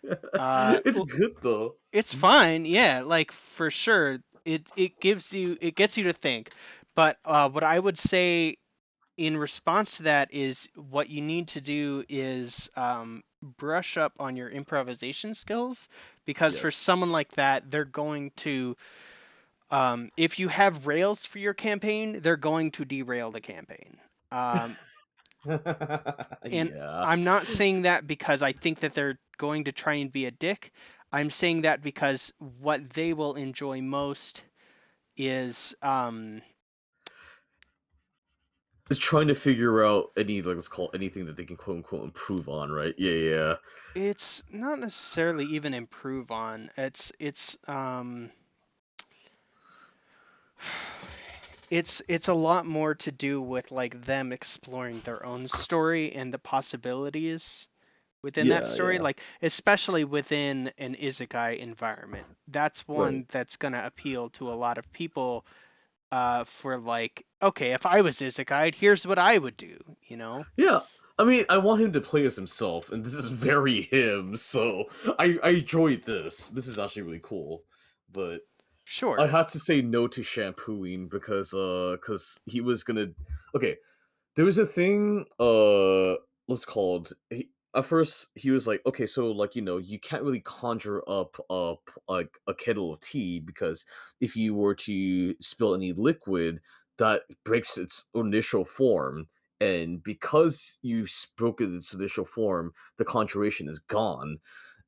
It's good though. It's fine, yeah, like for sure. It gets you to think. But what I would say in response to that is what you need to do is brush up on your improvisation skills, because for Yes. someone like that, they're going to if you have rails for your campaign, they're going to derail the campaign. Um, and Yeah. I'm not saying that because I think that they're going to try and be a dick. I'm saying that because what they will enjoy most is Is trying to figure out any like what's called anything that they can quote unquote improve on, right? Yeah, yeah. it's not necessarily even improve on. It's a lot more to do with like them exploring their own story and the possibilities within that Yeah, story, yeah. like especially within an isekai environment. That's Right. one that's going to appeal to a lot of people, for like, okay, if I was isekai, here's what I would do, you know? Yeah. I mean, I want him to play as himself, and this is very him, so I enjoyed this. This is actually really cool. But I Sure. had to say no to shampooing because he was gonna okay, there was a thing, what's called? At first, he was like, okay, so like you can't really conjure up like a kettle of tea because if you were to spill any liquid, that breaks its initial form, and because you spoke in its initial form, the conjuration is gone.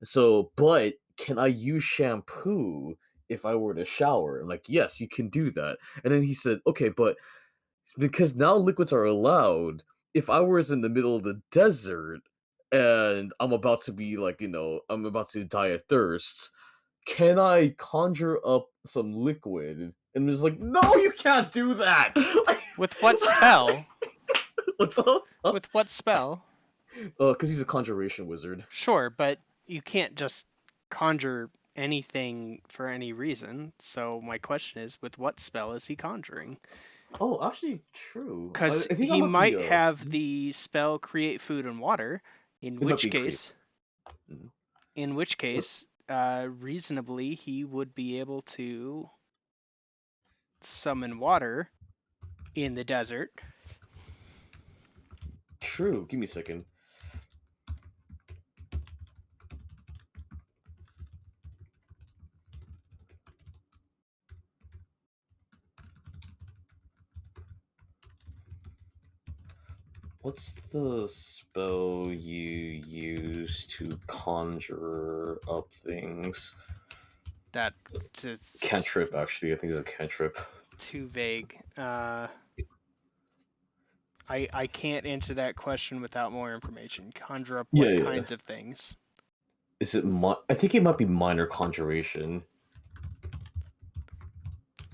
So, but can I use shampoo if I were to shower? I'm like, yes, you can do that. And then he said, okay, but because now liquids are allowed. If I was in the middle of the desert and I'm about to be like, I'm about to die of thirst, can I conjure up some liquid? And it's like, no, you can't do that. With what spell? What's up? With what spell? Because he's a conjuration wizard. Sure, but you can't just conjure anything for any reason. So my question is, with what spell is he conjuring? Oh, actually, true. Because I think that he might be might have the spell create food and water, in it might which be create. case, Mhm. reasonably, he would be able to summon water in the desert. True. Give me a second. What's the spell you use to conjure up things? That it's Cantrip, actually. I think it's a cantrip. too vague. I can't answer that question without more information. Conjure up Yeah, what yeah. kinds of things? Is it? I think it might be minor conjuration.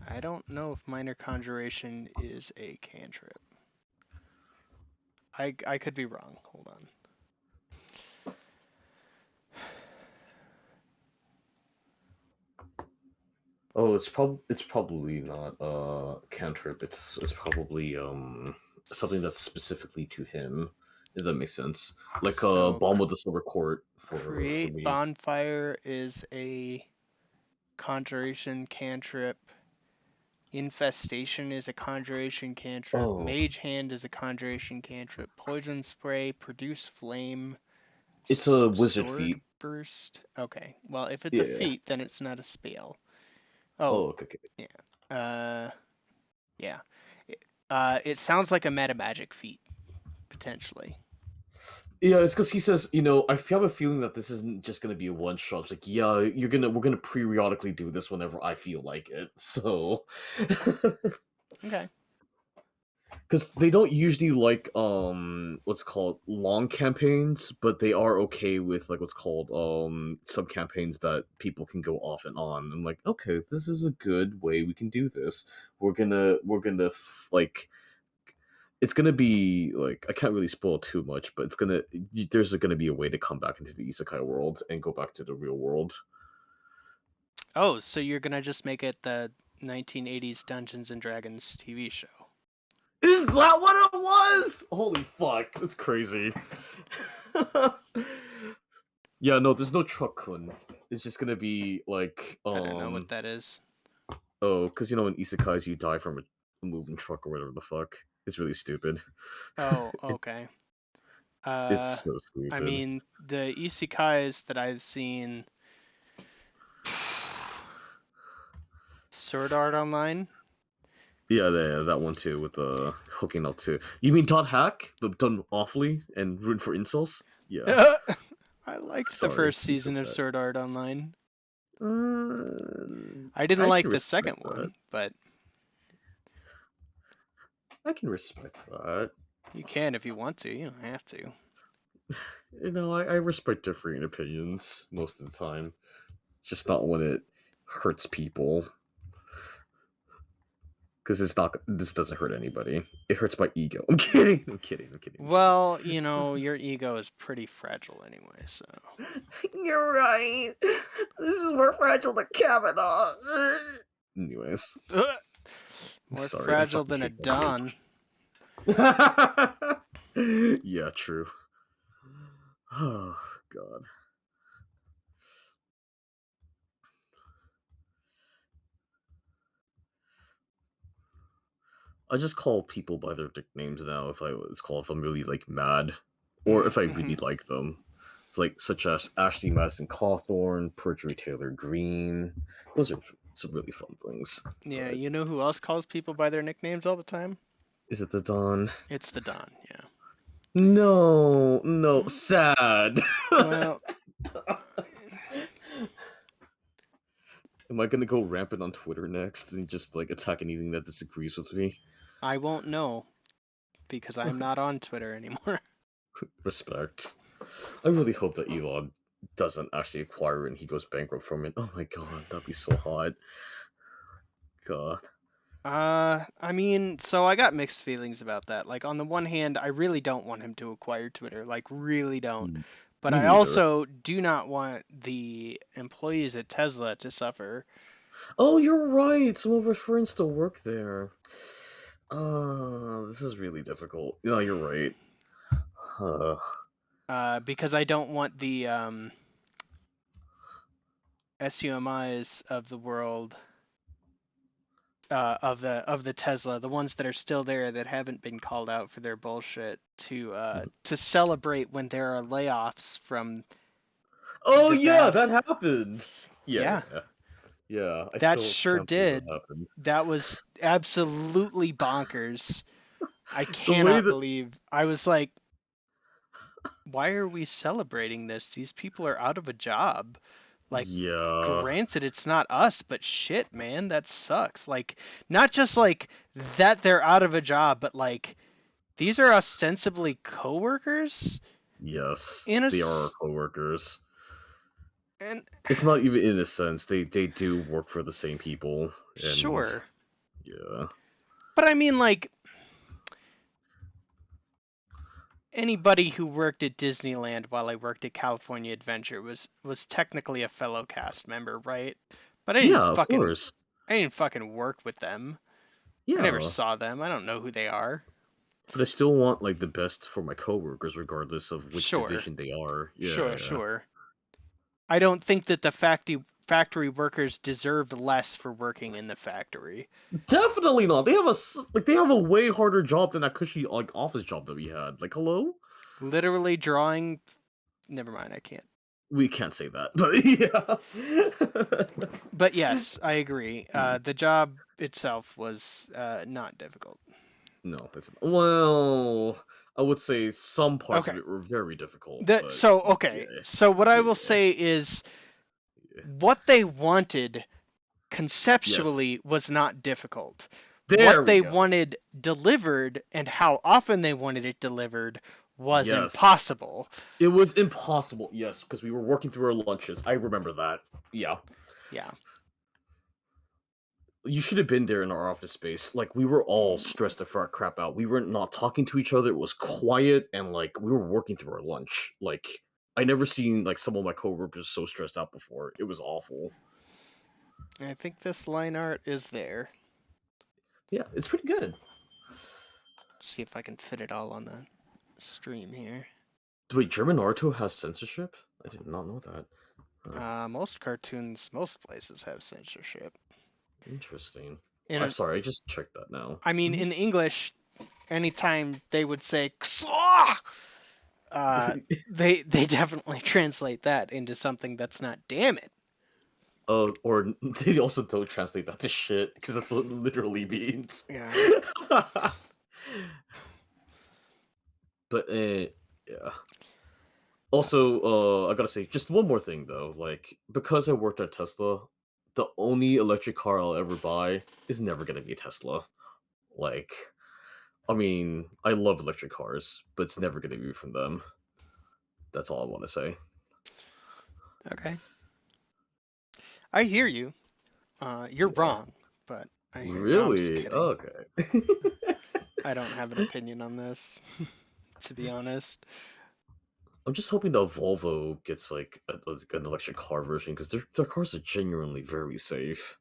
I don't know if minor conjuration is a cantrip. I could be wrong. Hold on. Oh, it's probably not cantrip. It's probably something that's specifically to him. If that makes sense. Like So Balm of the Silver Court for create me. bonfire is a conjuration cantrip. Infestation is a conjuration cantrip. Oh, Mage hand is a conjuration cantrip. Poison spray, produce flame, it's a wizard sword feat. burst. Okay, well if it's a Yeah. feat, then it's not a spell. Oh, Oh, okay, okay. yeah. Yeah. It sounds like a meta magic feat potentially. Yeah, it's because he says, I have a feeling that this isn't just gonna be a one shot. It's like, yeah, we're gonna periodically do this whenever I feel like it. So, Okay. because they don't usually like what's called long campaigns, but they are okay with like what's called sub campaigns that people can go off and on. I'm like, okay, this is a good way we can do this. Like it's gonna be like, I can't really spoil too much, but there's gonna be a way to come back into the isekai world and go back to the real world. Oh, so you're gonna just make it the 1980s Dungeons and Dragons TV show? Is that what it was? Holy fuck, that's crazy. Yeah, no, there's no truck-kun. It's just gonna be like, I don't know what that is. oh, because in isekais you die from a moving truck or whatever the fuck. It's really stupid. Oh, It, okay. it's Uh, so I stupid. mean, the isekais that I've seen, Sword Art Online. Yeah, that one too, with hooking up too. You mean Todd Hack, but done awfully and root for insults? Yeah. I liked the Sorry, first you said season of that. Sword Art Online. I didn't I like can the respect second that. one, but I can respect that. you can if you want to. You don't have to. I respect differing opinions most of the time. Just not when it hurts people. Because this doesn't hurt anybody. It hurts my ego. I'm kidding. I'm kidding. I'm kidding. I'm kidding. Well, your ego is pretty fragile anyway, so. You're right. This is more fragile than Kavanaugh. Anyways, More sorry. I fragile fucking than a hate that Don. joke. Yeah, true. Oh god. I just call people by their nicknames now. If I'm really like mad, or if I Mm-hmm. really like them, like such as Ashley Madison Cawthorn, Perjury Taylor Green. Those are some really fun things. Yeah, But you know who else calls people by their nicknames all the time? is it the Dawn? It's the Don, yeah. No, no, sad. Well, Am I gonna go rampant on Twitter next and just like attack anything that disagrees with me? I won't know because I'm not on Twitter anymore. Respect. I really hope that Elon doesn't actually acquire it and he goes bankrupt from it. Oh my god, that'd be so hot. God. I mean, so I got mixed feelings about that. Like, on the one hand, I really don't want him to acquire Twitter, like, really don't. But Me I neither. also do not want the employees at Tesla to suffer. Oh, you're right. Some of our friends still work there. This is really difficult. No, you're right. Uh, Because I don't want the SUMIs of the world, of the Tesla, the ones that are still there that haven't been called out for their bullshit, to celebrate when there are layoffs from oh the yeah, bad. that happened. Yeah, Yeah, yeah, yeah. I that still sure can't believe that did. happened. That was absolutely bonkers. I The way cannot that, believe. I was like, why are we celebrating this? These people are out of a job. Like, yeah, granted, it's not us, but shit, man, that sucks. Like, not just like that they're out of a job, but like these are ostensibly coworkers yes, in a they are our coworkers. and It's not even in a sense. They do work for the same people, and sure. yeah. But I mean, like, anybody who worked at Disneyland while I worked at California Adventure was technically a fellow cast member, right? But Yeah, of course. I didn't fucking work with them. I never Yeah, saw them. I don't know who they are. but I still want like the best for my coworkers, regardless of which Sure. division they are. Sure, Yeah, sure. I don't think that the factory workers deserved less for working in the factory. definitely not. They have a way harder job than that cushy like office job that we had. Like, hello, Literally drawing. Never mind, I can't. we can't say that, but yeah. But yes, I agree. The job itself was not difficult. No, it's well. I would say some parts of Okay. it were very difficult, That but so yeah, okay. So what I yeah, will yeah. say is Yeah. what they wanted Yes, conceptually was not difficult. What there we they go. wanted delivered and how often they wanted it delivered was Yes, impossible. it was impossible. Yes, because we were working through our lunches. I remember that. Yeah, Yeah. you should have been there in our office space. Like we were all stressed the fuck crap out. We were not talking to each other. It was quiet and like we were working through our lunch. Like I never seen like some of my coworkers so stressed out before. It was awful. I think this line art is there. Yeah, it's pretty good. Let's see if I can fit it all on the stream here. Wait, German Naruto has censorship? I did not know that. Most cartoons, most places have censorship. Interesting. I'm In, sorry, I just checked that now. I mean, Mhm. in English, anytime they would say "Ksaw," they definitely translate that into something that's not "damn it." Or they also don't translate that to shit because that's what it literally means. Yeah. But yeah. Also, I gotta say, just one more thing though. Like, because I worked at Tesla, the only electric car I'll ever buy is never gonna be a Tesla. Like, I mean, I love electric cars, but it's never gonna be from them. That's all I want to say. Okay. I hear you. You're Yeah. wrong, but I hear. No, I'm just Really? kidding. Okay. I don't have an opinion on this, to be honest. I'm just hoping the Volvo gets like an electric car version because their cars are genuinely very safe.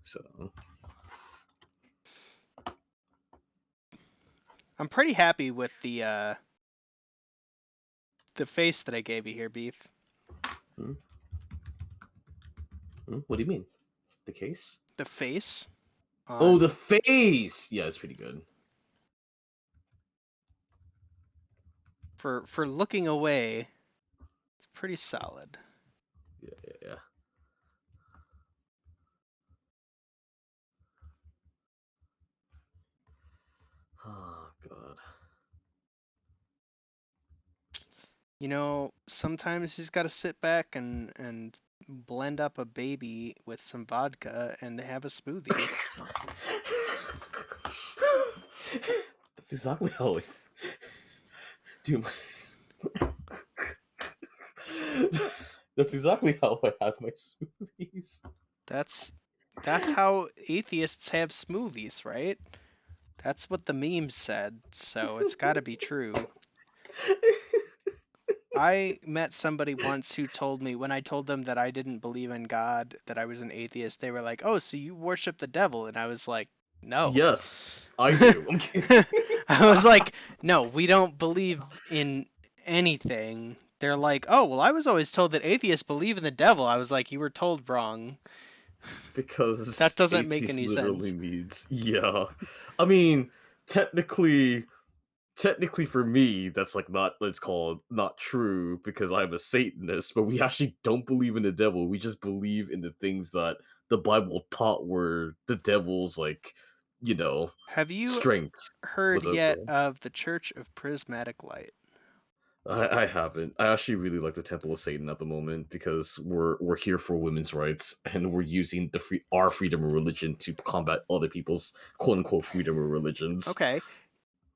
So I'm pretty happy with the face that I gave you here, Beef. hmm? What do you mean? The case? The face Oh, the on face. Yeah, it's pretty good. for looking away, it's pretty solid. Yeah, yeah, yeah. Oh god. You know, sometimes you just got to sit back and blend up a baby with some vodka and have a smoothie. That's exactly how I do. That's exactly how I have my smoothies. That's that's how atheists have smoothies, right? That's what the memes said, so it's got to be true. I met somebody once who told me when I told them that I didn't believe in God, that I was an atheist, they were like, "Oh, so you worship the devil?" And I was like, "No." Yes, I do. I'm kidding. I was like, "No, we don't believe in anything." They're like, "Oh, well, I was always told that atheists believe in the devil." I was like, "You were told wrong." That Because doesn't make atheist any literally sense. means yeah. I mean, technically for me, that's like not let's call it not true because I'm a Satanist, but we actually don't believe in the devil. We just believe in the things that the Bible taught were the devil's like, you know, Have you strengths. heard What's up, yet bro? of the Church of Prismatic Light? I haven't. I actually really like the Temple of Satan at the moment because we're here for women's rights and we're using our freedom of religion to combat other people's quote unquote freedom of religions. Okay.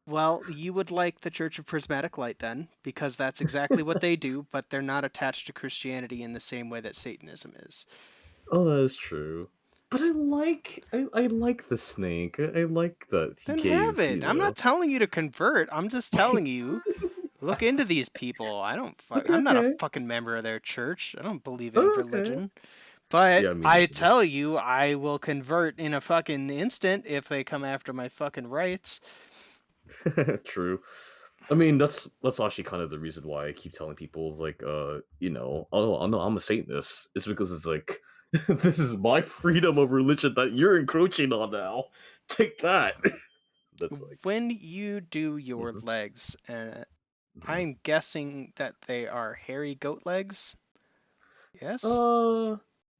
Well, you would like the Church of Prismatic Light then, because that's exactly what they do, but they're not attached to Christianity in the same way that Satanism is. Oh, that is true. But I like the snake. I like that he Then have gave, it. I'm not telling you to convert. I'm just telling you look into these people. Okay, I'm not a okay. fucking member of their church. I don't believe in Oh, okay. religion. But Yeah, me I neither. tell you, I will convert in a fucking instant if they come after my fucking rights. True. I mean, that's actually kind of the reason why I keep telling people like, oh no, I'm a Satanist. It's because it's like this is my freedom of religion that you're encroaching on now. Take that. That's like, When you do your mhm, legs, mhm. I'm guessing that they are hairy goat legs. Yes? uh,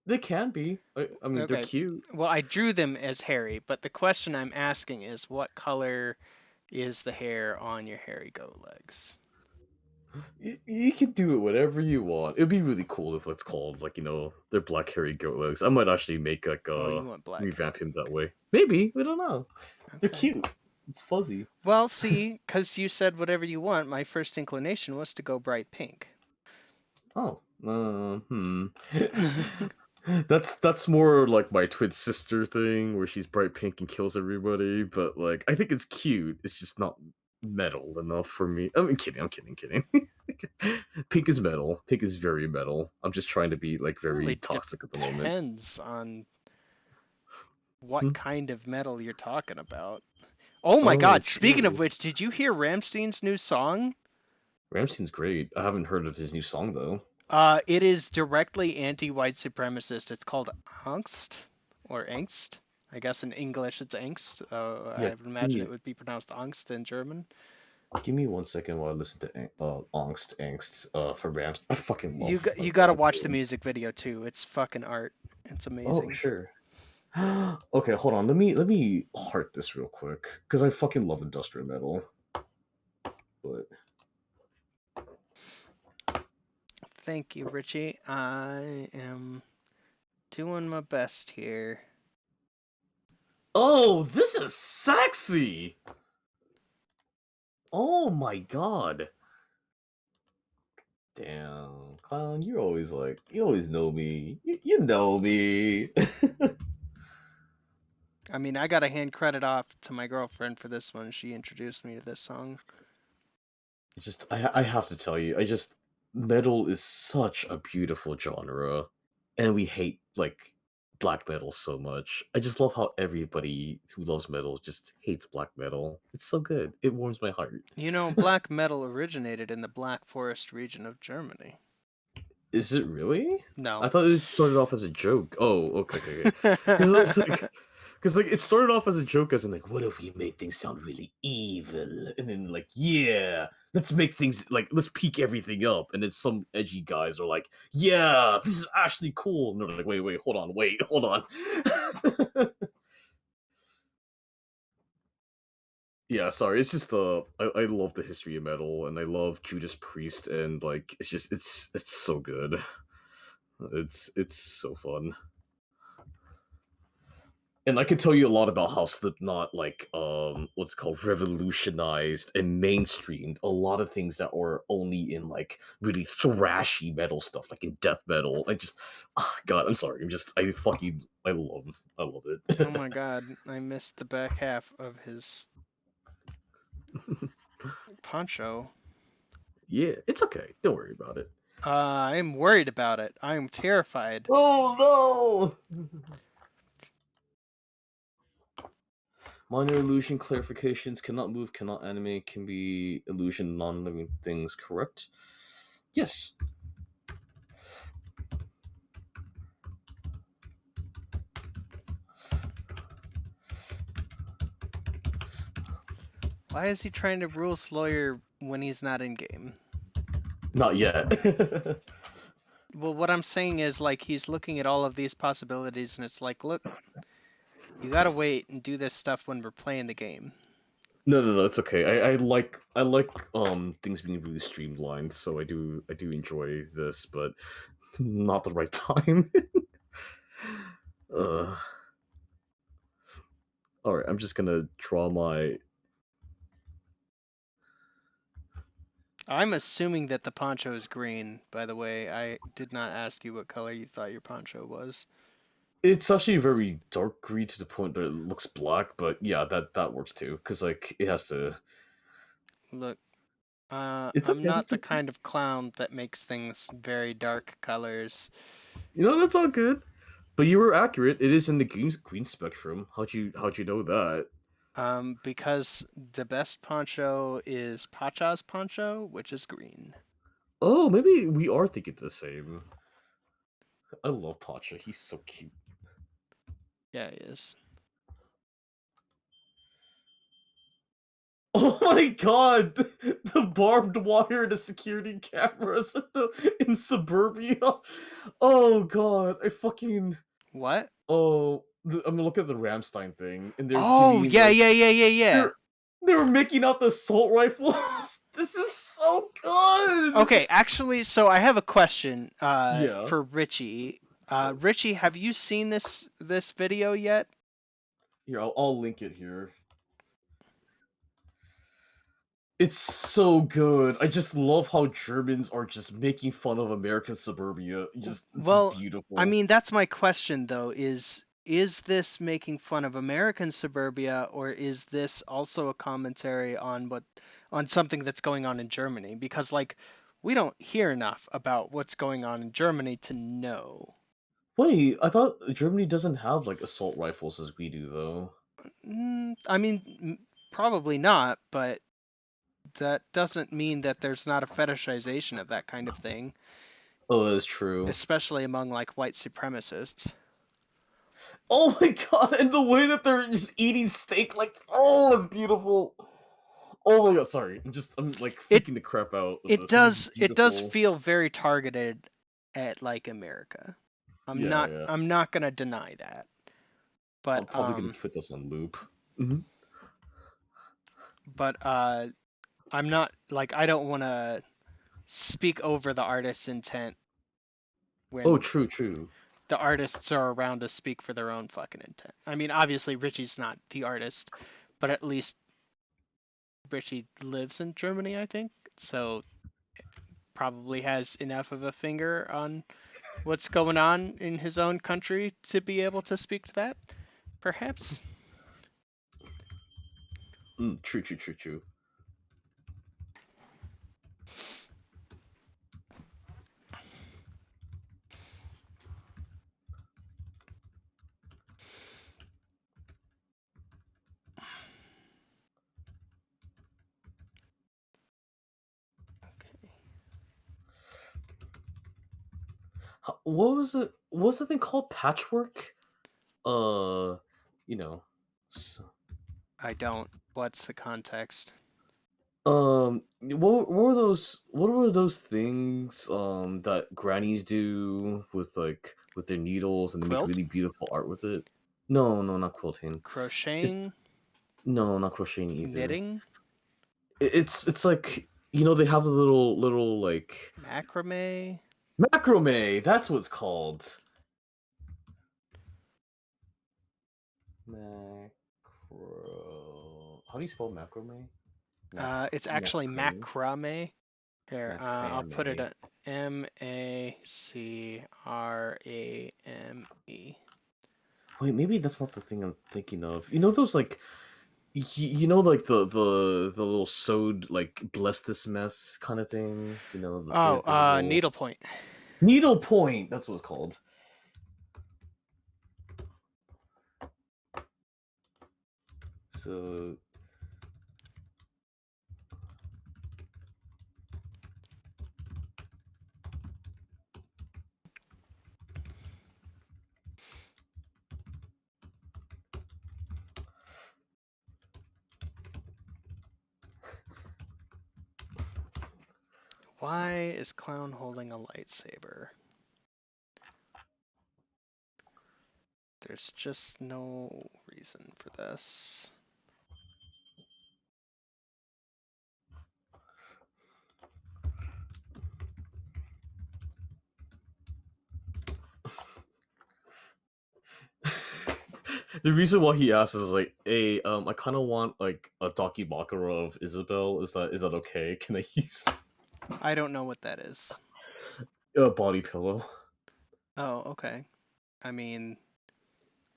They can be. I mean, they're Okay. cute. Well, I drew them as hairy, but the question I'm asking is what color is the hair on your hairy goat legs? You can do it whatever you want. It'd be really cool if it's called like they're black hairy goat legs. I might actually make like Oh, you want black hair. revamp him that way. Maybe we don't know. They're Okay. cute. It's fuzzy. Well, see, because you said whatever you want, my first inclination was to go bright pink. Oh, that's more like my twin sister thing, where she's bright pink and kills everybody. But like, I think it's cute. It's just not metal enough for me. I mean, kidding. I'm kidding. Pink is metal. Pink is very metal. I'm just trying to be like very Really toxic at the moment. depends on what Hmm? kind of metal you're talking about. Oh my Oh, god, speaking of true. which, did you hear Ramstein's new song? Ramstein's great. I haven't heard of his new song though. It is directly anti-white supremacist. It's called Angst or Angst. I guess in English it's Angst. Yeah, I would imagine it would be pronounced Angst in German. give me 1 second while I listen to Angst for Ramstein. I fucking You love got, like you got to watch the Ramstein. music video too. It's fucking art. It's Oh, amazing. sure. Okay, hold on. Let me heart this real quick because I fucking love industrial metal. But Thank you, Richie. I am doing my best here. oh, this is sexy. Oh my god. Damn, clown, you always know me. You know me. I mean, I got to hand credit off to my girlfriend for this one. She introduced me to this song. I have to tell you, metal is such a beautiful genre, and we hate like black metal so much. I just love how everybody who loves metal just hates black metal. It's so good. It warms my heart. You know, black metal originated in the Black Forest region of Germany. Is it really? No. I thought it started off as a joke. Oh, okay. Because it started off as a joke, as in like, what if we made things sound really evil, and then like, yeah, let's make things like let's peak everything up, and then some edgy guys are like, yeah, this is actually cool, and they're like, wait, hold on. Yeah, sorry. It's just I love the history of metal, and I love Judas Priest, and like it's so good. It's so fun. And I can tell you a lot about how Slipknot, like, what's it called, revolutionized and mainstreamed a lot of things that were only in like really thrashy metal stuff, like in death metal. God, I'm sorry. I love Oh it. my god, I missed the back half of his poncho. Yeah, it's okay. Don't worry about it. I'm worried about it. I'm terrified. Oh no! Minor illusion clarifications: cannot move, cannot animate, can be illusion, non-living things. Correct? Yes. Why is he trying to rules lawyer when he's not in game? Not yet. Well, what I'm saying is, like, he's looking at all of these possibilities, and it's like, look, you gotta wait and do this stuff when we're playing the game. No, it's okay. I like things being really streamlined, so I do enjoy this, but not the right time. uh, all right, I'm just gonna draw my. I'm assuming that the poncho is green, by the way. I did not ask you what color you thought your poncho was. It's actually very dark green to the point that it looks black, but yeah, that works too. Cause like it has to. Look, It's I'm okay. not the kind of clown that makes things very dark colors. That's all good. But you were accurate. It is in the green spectrum. How'd you know that? Because the best poncho is Pacha's poncho, which is green. Oh, maybe we are thinking the same. I love Pacha. He's so cute. Yeah, he is. Oh my god! The barbed wire, the security cameras in suburbia. Oh god, I fucking What? I'm looking at the Ramstein thing, and they're Oh, giving yeah, like yeah, yeah, yeah, yeah. they're they were making out the assault rifles. This is so good. Okay, actually, so I have a question Yeah. for Richie. Richie, have you seen this video yet? Here, I'll link it here. It's so good. I just love how Germans are just making fun of American suburbia. It's just Well, I beautiful. mean, that's my question though, is this making fun of American suburbia, or is this also a commentary on something that's going on in Germany? Because like we don't hear enough about what's going on in Germany to know. Wait, I thought Germany doesn't have like assault rifles as we do, though. I mean, probably not, but that doesn't mean that there's not a fetishization of that kind of thing, Oh, that's true. especially among like white supremacists. Oh my god, and the way that they're just eating steak, like, oh, it's beautiful. Oh my god, sorry. I'm like It freaking the crap out with it this. This is does beautiful. feel very targeted at like America. Yeah, yeah. I'm not gonna deny that. I'm But probably gonna put this on loop. Hmm. but I'm not like I don't want to speak over the artist's intent Oh, when true, true. the artists are around to speak for their own fucking intent. I mean, obviously Richie's not the artist, but at least Richie lives in Germany, I think. So probably has enough of a finger on what's going on in his own country to be able to speak to that, perhaps. True, true, true, true. What was it? What was the thing called? Patchwork? Uh, you know. So, I don't. What's the context? what were those? What were those things? That grannies do with their needles and they make Quilt? really beautiful art with it. No, no, not quilting. It's Crocheting? no, not crocheting either. Knitting? It's like they have a little like Macrame? macrame. That's what it's called. Macro. How do you spell macrame? It's actually Macrame. macrame. Here, I'll put it Macrame. at Macrame. Wait, maybe that's not the thing I'm thinking of. You know those like, like the little sewed like bless this mess kind of thing. Oh, there's a little needlepoint. needlepoint. That's what it's called. So Why is Clown holding a lightsaber? There's just no reason for this. the reason why he asks is like, hey, I kind of want like a Bakura of Isabel. Is that okay? Can I use I don't know what that is. a body pillow? Oh, okay. I mean,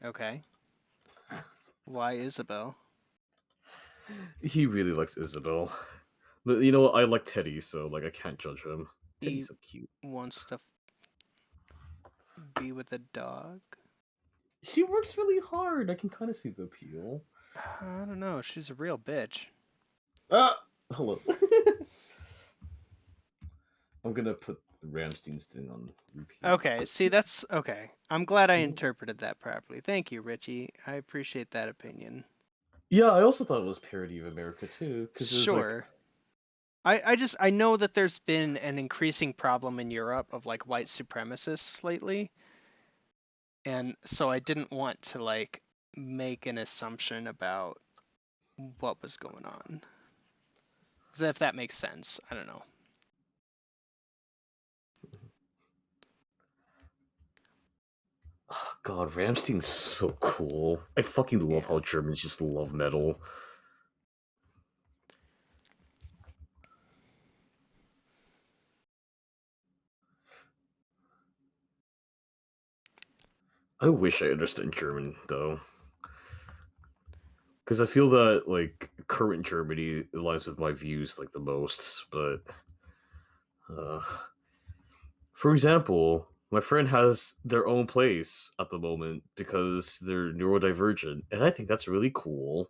okay. Why Isabel? He really likes Isabel, but you know what? I like Teddy, so like I can't judge him. He Teddy's so cute. wants to be with a dog? She works really hard. I can kind of see the appeal. I don't know. She's a real bitch. Hello. I'm gonna put Ramstein's thing on repeat. Okay, see, that's okay. I'm glad I interpreted that properly. Thank you, Richie. I appreciate that opinion. Yeah, I also thought it was parody of America too, because it was like, Sure. I know that there's been an increasing problem in Europe of like white supremacists lately, and so I didn't want to like make an assumption about what was going on. If that makes sense, I don't know. oh, God, Ramstein's so cool. I fucking love Yeah. how Germans just love metal. I wish I understood German though, because I feel that like current Germany aligns with my views like the most. But uh, for example, my friend has their own place at the moment because they're neurodivergent, and I think that's really cool.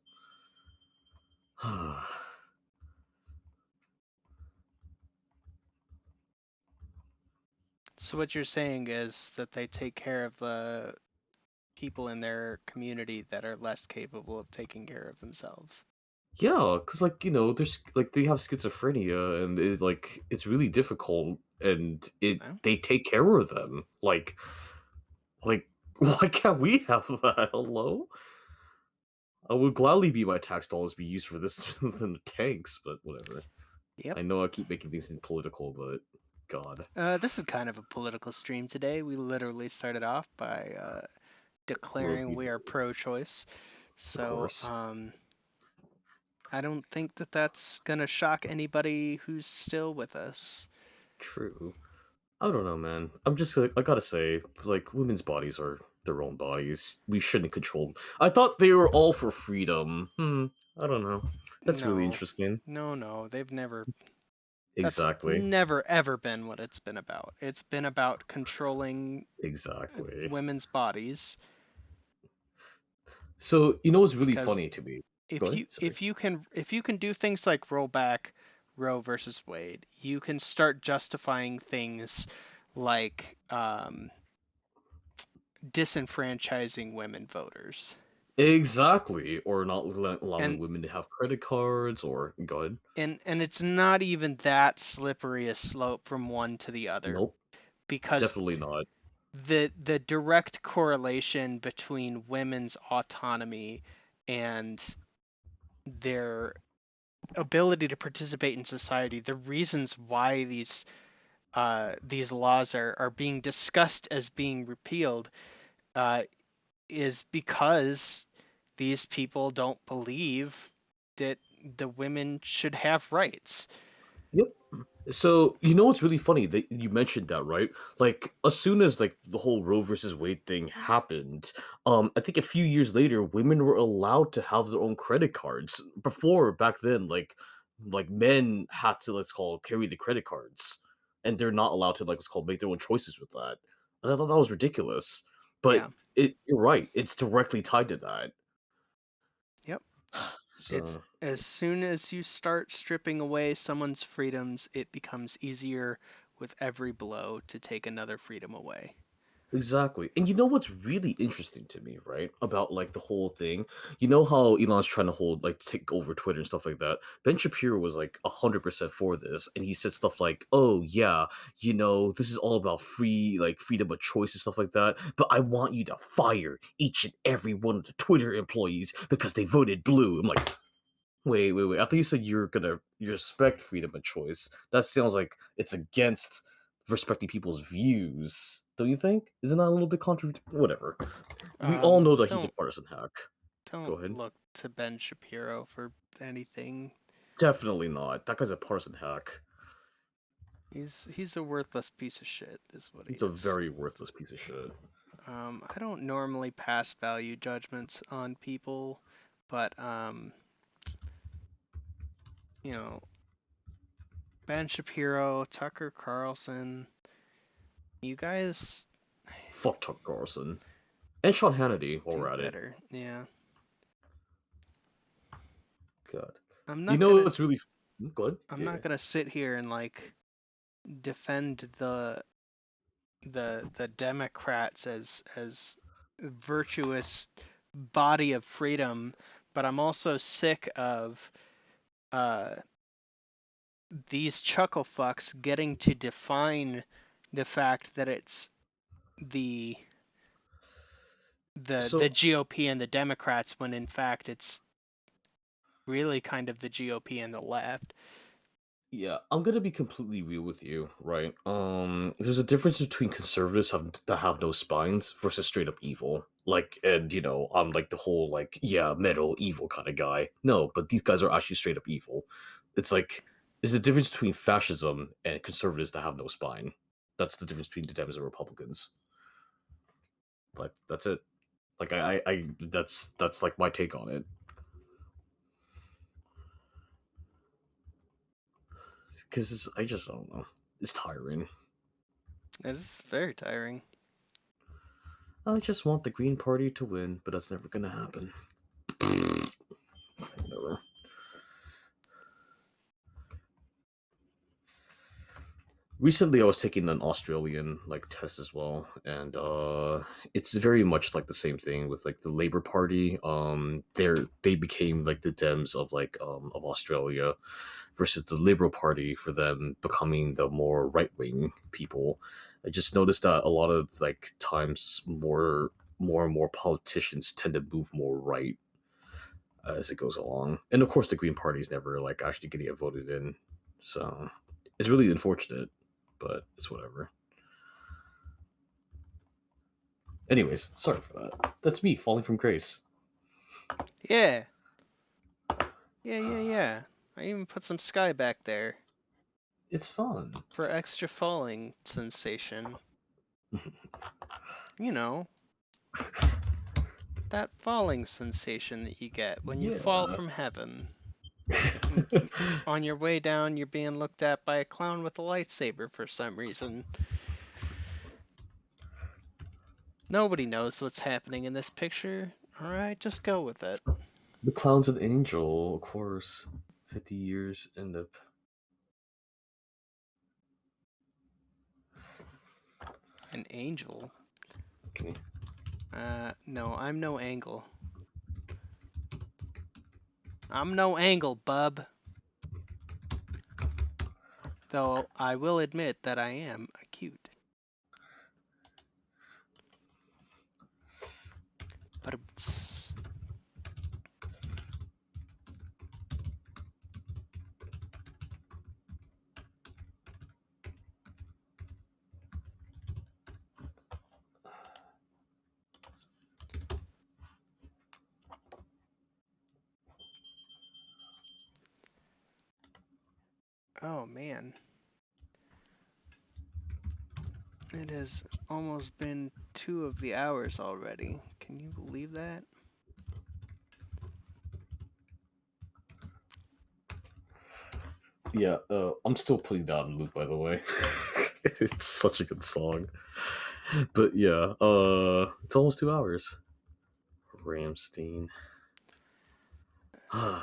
So what you're saying is that they take care of the people in their community that are less capable of taking care of themselves. Yeah, because like there's like they have schizophrenia, and it's really difficult, and No? they take care of them. Like why can't we have that? Hello, I would gladly be my tax dollars be used for this than the tanks, but whatever. Yep. I know I keep making things political, but God, This is kind of a political stream today. We literally started off by Roe declaring v. we are Wade, pro-choice. of So course, I don't think that that's gonna shock anybody who's still with us. true. I don't know, man. I'm just like I gotta say, like women's bodies are their own bodies. We shouldn't control. I thought they were all for freedom. I don't know. That's really No, interesting. no, they've never. That's Exactly. never ever been what it's been about. It's been about controlling Exactly. women's bodies So what's really because funny to me? Go ahead. Sorry. if you can do things like roll back Roe versus Wade, you can start justifying things like disenfranchising women voters. Exactly. Or not allowing And women to have credit cards, or go ahead. and it's not even that slippery a slope from one to the other Nope. because Definitely not. the direct correlation between women's autonomy and their ability to participate in society, the reasons why these laws are being discussed as being repealed, uh, is because these people don't believe that the women should have rights. Yep. So what's really funny that you mentioned that, right? Like as soon as like the whole Roe versus Wade thing happened, I think a few years later, women were allowed to have their own credit cards. Before back then, like men had to let's call carry the credit cards, and they're not allowed to like what's called make their own choices with that. And I thought that was ridiculous. But Yeah. you're right; it's directly tied to that. Yep. It's So as soon as you start stripping away someone's freedoms, it becomes easier with every blow to take another freedom away. exactly. And you know what's really interesting to me, right? About like the whole thing. You know how Elon's trying to hold like take over Twitter and stuff like that. Ben Shapiro was like 100% for this, and he said stuff like, "Oh yeah, this is all about freedom of choice and stuff like that. But I want you to fire each and every one of the Twitter employees because they voted blue." I'm like, wait. After you said you respect freedom of choice, that sounds like it's against respecting people's views. Don't you think? Isn't that a little bit contradictory? Whatever. We all know that he's a Don't partisan hack. Go don't ahead. look to Ben Shapiro for anything. Definitely not. That guy's a partisan hack. He's a worthless piece of shit, is what he He's a is. very worthless piece of shit. I don't normally pass value judgments on people, but you know, Ben Shapiro, Tucker Carlson, you guys Fuck Tucker Carlson. And Sean Hannity, while do we're at it. better. Yeah. God. I'm You not know gonna what's really. Go ahead. I'm Yeah. not gonna sit here and like defend the Democrats as virtuous body of freedom, but I'm also sick of uh, these chuckle fucks getting to define the fact that it's the the So GOP and the Democrats when in fact it's really kind of the GOP and the left. yeah, I'm gonna be completely real with you, right? There's a difference between conservatives that have no spines versus straight up evil. Like, and I'm like the whole like, yeah, metal evil kind of guy. No, but these guys are actually straight up evil. It's like there's a difference between fascism and conservatives that have no spine. That's the difference between the Dems and Republicans. Like, that's it. Like, that's like my take on it. Because I just don't know. It's tiring. It is very tiring. I just want the Green Party to win, but that's never gonna happen. Whatever. Recently, I was taking an Australian like test as well, and it's very much like the same thing with like the Labour Party. They became like the Dems of like of Australia, versus the Liberal Party for them becoming the more right wing people. I just noticed that a lot of like times more and more politicians tend to move more right as it goes along. And of course, the Green Party is never like actually going to get voted in, so it's really unfortunate, but it's whatever. Anyways, sorry for that. That's me falling from grace. Yeah. Yeah. I even put some sky back there It's fun. for extra falling sensation. You know, that falling sensation that you get when you fall Yeah. from heaven. On your way down, you're being looked at by a clown with a lightsaber for some reason. Nobody knows what's happening in this picture. Alright, just go with it. The clown's an angel, of course. 50 years in the. An angel? Okay. No, I'm no angle. I'm no angle, bub. Though I will admit that I am cute. But oh man. It has almost been 2 of the hours already. Can you believe that? Yeah, I'm still putting that on loop, by the way. It's such a good song. But yeah, it's almost 2 hours. Ramstein. God.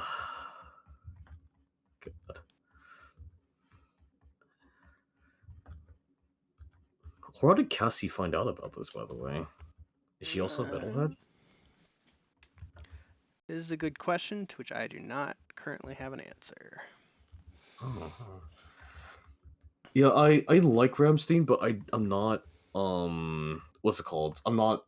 How did Cassie find out about this, by the way? Is she also a metalhead? This is a good question to which I do not currently have an answer. Oh. Yeah, I like Ramstein, but I'm not what's it called? I'm not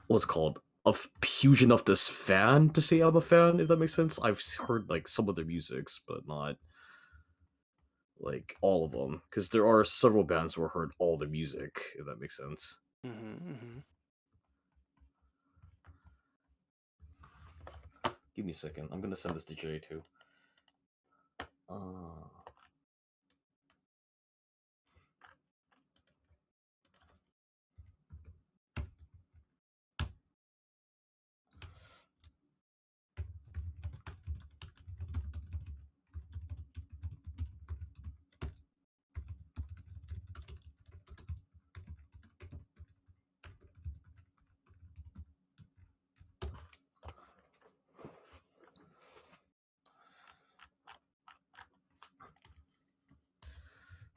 what's it called a huge enough this fan to say I'm a fan, if that makes sense. I've heard like some of their musics, but not like all of them, because there are several bands where I heard all the music, if that makes sense. Give me a second. I'm gonna send this to Jay too.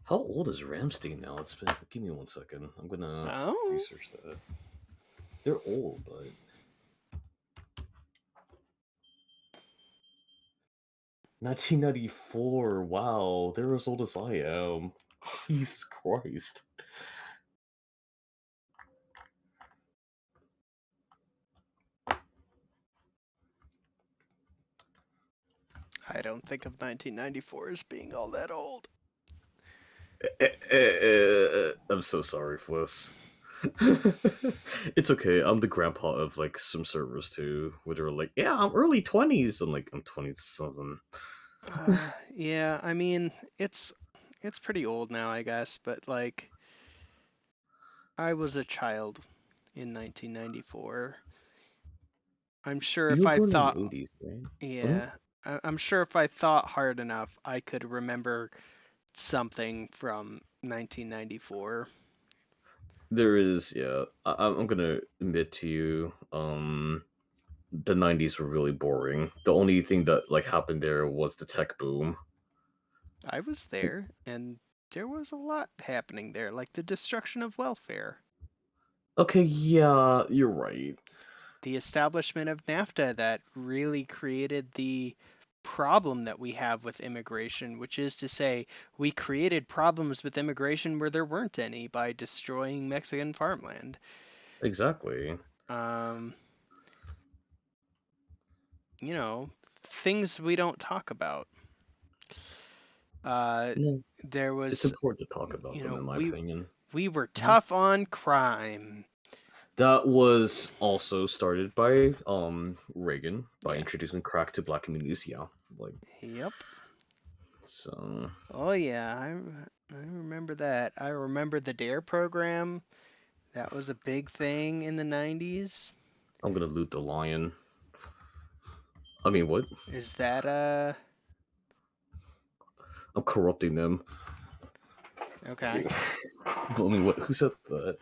How old is Ramstein now? It's been. Give me 1 second. I'm gonna research that. They're old, but 1994. Wow, they're as old as I am. Jesus Christ. I don't think of 1994 as being all that old. I'm so sorry, Fliss. It's okay. I'm the grandpa of like some servers too, where they're like, "Yeah, I'm early 20s." I'm like, I'm 27. Yeah, I mean, it's pretty old now, I guess, but like I was a child in 1994. I'm sure You if were I born in thought, the 80s, right? Mhm. yeah, I'm sure if I thought hard enough, I could remember something from 1994. There is, yeah. I'm gonna admit to you, the 90s were really boring. The only thing that like happened there was the tech boom. I was there, and there was a lot happening there, like the destruction of welfare, Okay, yeah, you're right. the establishment of NAFTA that really created the problem that we have with immigration, which is to say, we created problems with immigration where there weren't any by destroying Mexican farmland. Exactly. Um, you know, things we don't talk about. Uh, No, there it's was, important to talk about them, in my we opinion. were Mhm. tough on crime. That was also started by Reagan by Yeah. introducing crack to black communities. Yeah, like Yep. so. Oh yeah, I remember that. I remember the Dare program. That was a big thing in the 90s. I'm gonna loot the lion. I mean, what? Is that I'm corrupting them. okay? I mean, what? Who said that?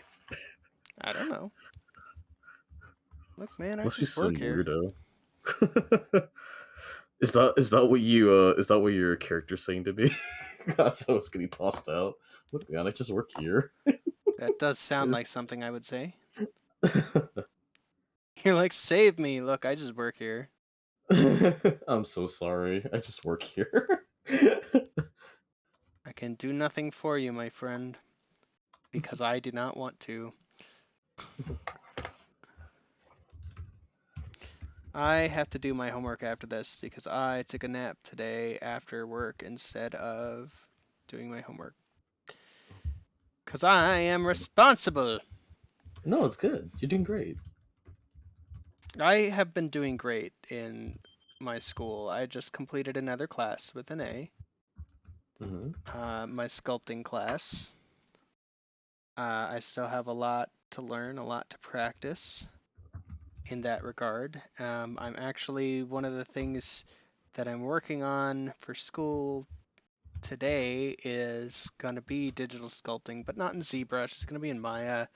I don't know. Look, man, I Must be just some work here. weirdo. Is that what you is that what your character's saying to me? That's how it's getting tossed out. Look, man, I just work here. That does sound like something I would say. You're like, save me. Look, I just work here. I'm so sorry. I just work here. I can do nothing for you, my friend, because I do not want to. I have to do my homework after this because I took a nap today after work instead of doing my homework. Because I am responsible. No, it's good. You're doing great. I have been doing great in my school. I just completed another class with an A, Hmm. my sculpting class. I still have a lot to learn, a lot to practice in that regard. I'm actually one of the things that I'm working on for school today is going to be digital sculpting, but not in ZBrush. It's going to be in Maya.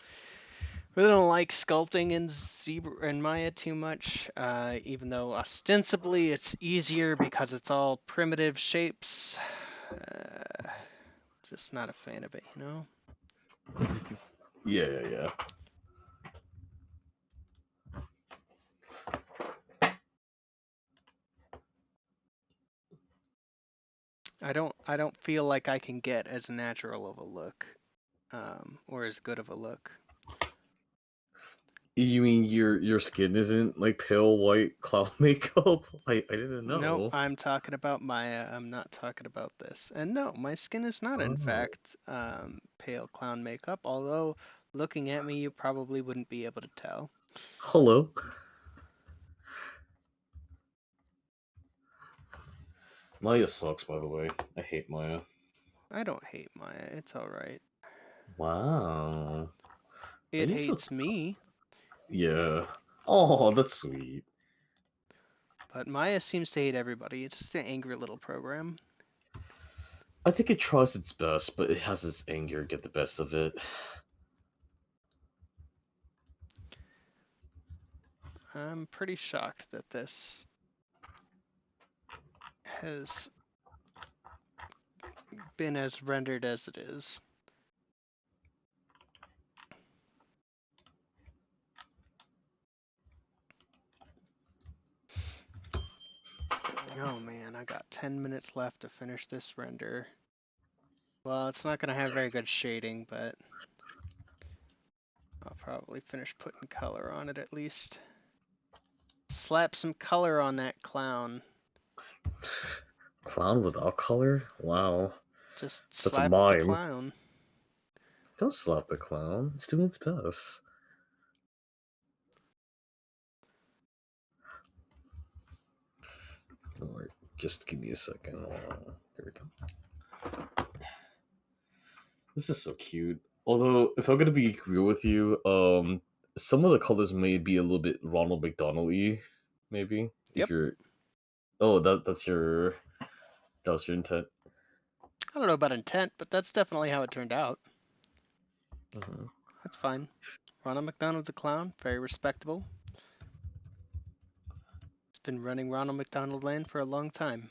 Really don't like sculpting in Maya too much, even though ostensibly it's easier because it's all primitive shapes. Just not a fan of it, you know? Yeah, yeah, yeah. I don't feel like I can get as natural of a look, or as good of a look. You mean your skin isn't like pale white cloud makeup? I didn't Nope, know. I'm talking about Maya. I'm not talking about this. And no, my skin is not, in Oh, fact, pale clown makeup, although looking at me, you probably wouldn't be able to tell. hello. Maya sucks, by the way. I hate Maya. I don't hate Maya. It's all right. Wow. Are It you so? hates me, Yeah. Oh, that's sweet. but Maya seems to hate everybody. It's just an angry little program. I think it tries its best, but it has its anger get the best of it. I'm pretty shocked that this has been as rendered as it is. Oh man, I got 10 minutes left to finish this render. Well, it's not gonna have very good shading, but I'll probably finish putting color on it at least. Slap some color on that clown. Clown without color? Wow. Just That's a slap the mime. clown. Don't slap the clown. It's doing its best. Alright, just give me a second. There we go. This is so cute. Although, if I'm gonna be real with you, some of the colors may be a little bit Ronald McDonald-y, maybe. Yep. If you're, that's your, that was your intent. I don't know about intent, but that's definitely how it turned out. Mhm. That's fine. Ronald McDonald's a clown, very respectable. He's been running Ronald McDonald Land for a long time.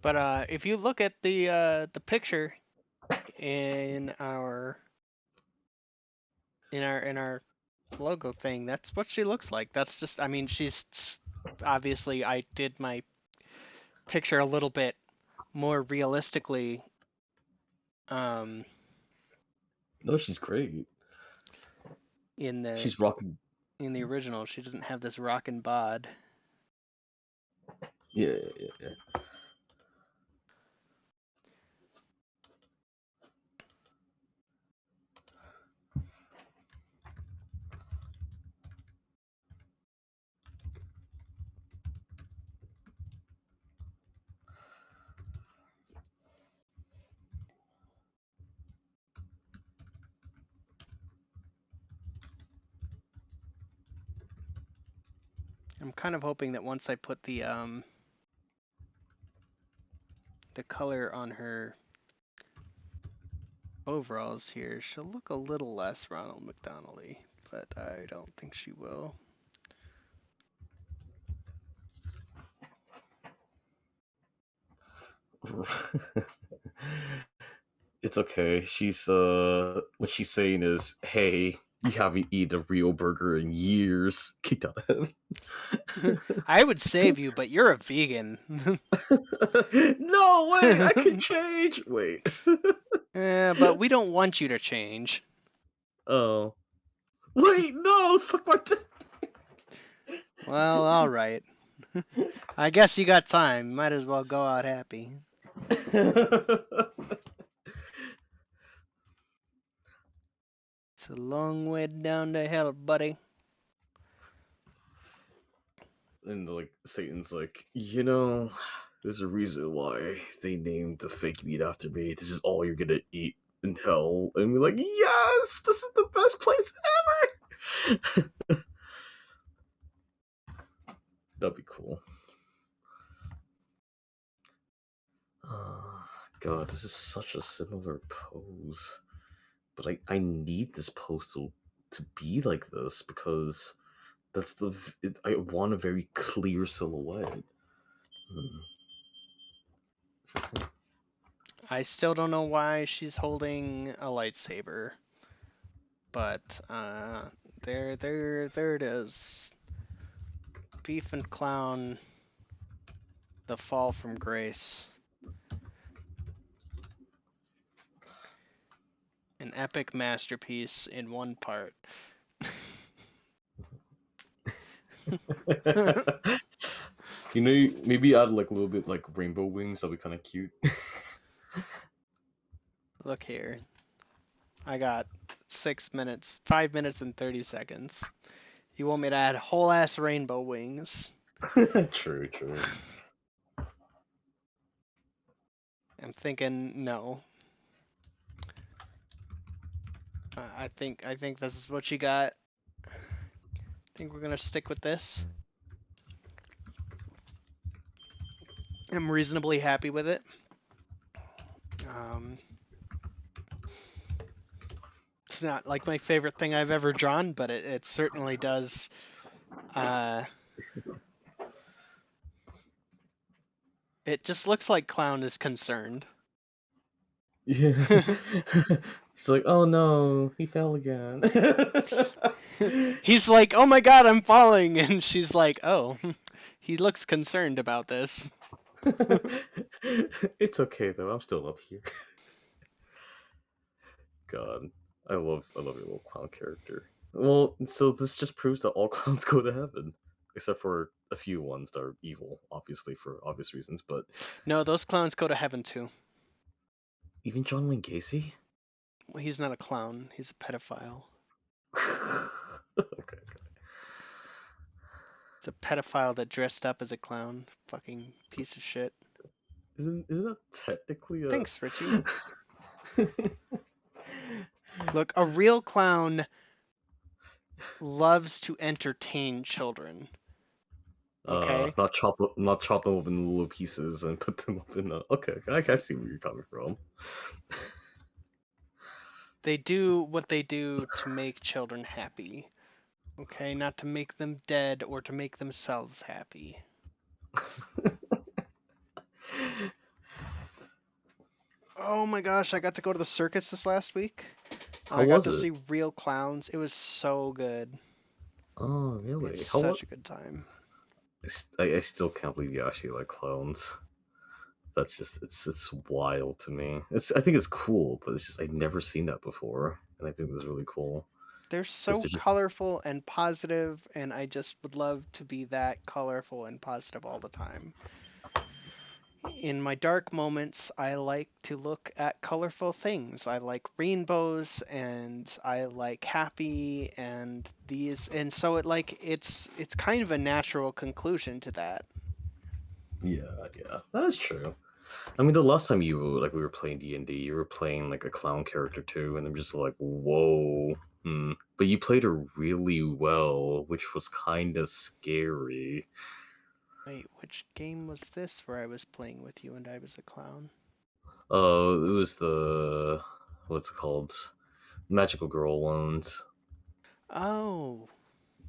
But if you look at the picture in our logo thing, that's what she looks like. That's just, I mean, she's obviously, I did my picture a little bit more realistically. No, she's great. In the She's rocking. in the original, she doesn't have this rockin' bod. Yeah. I'm kind of hoping that once I put the color on her overalls here, she'll look a little less Ronald McDonald-y, but I don't think she will. It's okay. She's what she's saying is, hey, you haven't eaten a real burger in years. Kick out of head. I would save you, but you're a vegan. No, wait, I can change. Wait. But we don't want you to change. Oh. Wait, no, suck my dick. Well, alright. I guess you got time. Might as well go out happy. It's a long way down to hell, buddy. And like Satan's like, there's a reason why they named the fake meat after me. This is all you're gonna eat in hell. And we're like, yes, this is the best place ever. That'd be cool. God, this is such a similar pose. But I need this pose to be like this because that's I want a very clear silhouette. I still don't know why she's holding a lightsaber. But there it is. Beef and Clown, The Fall from Grace. An epic masterpiece in one part. Maybe add like a little bit like rainbow wings. That'd be kind of cute. Look here. I got 6 minutes, 5 minutes and 30 seconds. You want me to add whole ass rainbow wings? True. I'm thinking no. I think this is what you got. I think we're gonna stick with this. I'm reasonably happy with it. It's not like my favorite thing I've ever drawn, but it certainly does. It just looks like Clown is concerned. Yeah. She's like, oh no, he fell again. He's like, oh my god, I'm falling. And she's like, oh, he looks concerned about this. It's okay though, I'm still up here. God, I love your little clown character. Well, so this just proves that all clowns go to heaven, except for a few ones that are evil, obviously for obvious reasons. But No, those clowns go to heaven too. even John Wayne Gacy. Well, he's not a clown. He's a pedophile. Okay. It's a pedophile that dressed up as a clown. Fucking piece of shit. Isn't that technically a? Thanks, Richie. Look, a real clown loves to entertain children. Okay. Not chop them up in little pieces and put them up in the. Okay, I see where you're coming from. They do what they do to make children happy. Okay, not to make them dead or to make themselves happy. Oh my gosh, I got to go to the circus this last week. How I got was to it? see real clowns. It was so good. Oh, really? It's How such a good time. I still can't believe you actually like clones. That's just it's wild to me. I think it's cool, but it's just I've never seen that before, and I think that's really cool. They're so colorful and positive, and I just would love to be that colorful and positive all the time. In my dark moments, I like to look at colorful things. I like rainbows, and I like happy, and these, and so it's kind of a natural conclusion to that. Yeah, that's true. I mean, the last time we were playing D&D, you were playing like a clown character too, and I'm just like, whoa. But you played her really well, which was kind of scary. Wait, which game was this where I was playing with you and I was a clown? It was the what's it called, Magical Girl ones. Oh,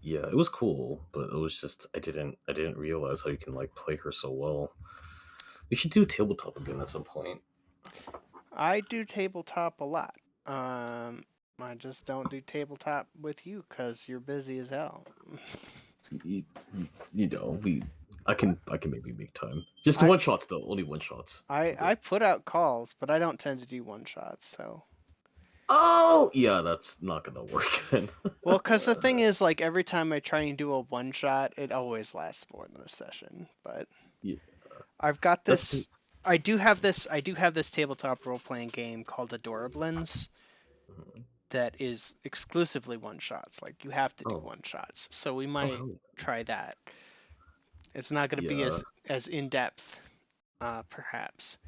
Yeah, it was cool, but it was just I didn't realize how you can like play her so well. We should do tabletop again at some point. I do tabletop a lot. I just don't do tabletop with you because you're busy as hell. You, you know, I can maybe make time. Just one shots though, only one shots. I put out calls, but I don't tend to do one shots, so. Oh yeah, that's not gonna work then. Well, because the thing is, like every time I try and do a one shot, it always lasts more than a session. But yeah. I've got this. I do have this tabletop role playing game called Adorablins that is exclusively one shots. Like you have to do one shots. So we might try that. It's not going to be as in depth, perhaps,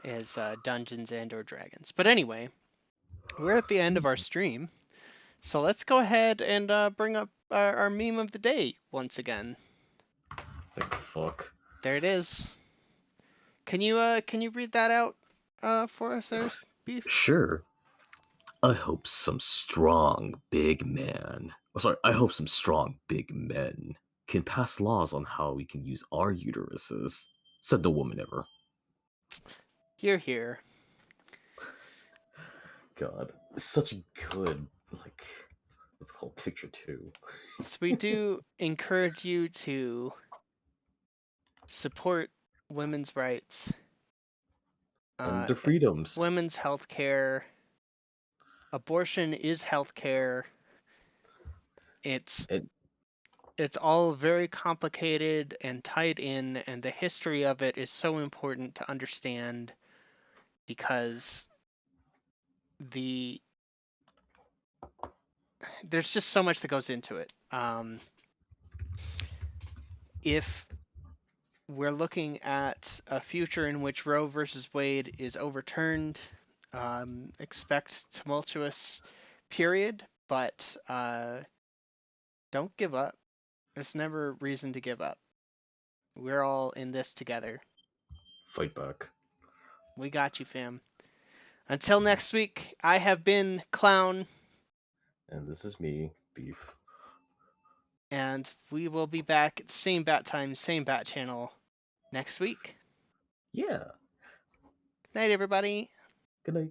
as Dungeons and or Dragons. But anyway, we're at the end of our stream, so let's go ahead and bring up our meme of the day once again. Thank fuck. There it is. Can you read that out for us, there, Beef? Sure. I hope some strong big men can pass laws on how we can use our uteruses, said the woman ever. Hear, hear. God, such a good, like, let's call it picture two. So we do encourage you to support women's rights. And their freedoms. Women's health care. Abortion is health care. It's all very complicated and tied in, and the history of it is so important to understand because there's just so much that goes into it. If we're looking at a future in which Roe versus Wade is overturned, expect tumultuous period, but don't give up. There's never reason to give up. We're all in this together. fight back. We got you, fam. Until next week, I have been Clown. And this is me, Beef. And we will be back at the same bat time, same bat channel next week. Yeah. Night, everybody. Good night.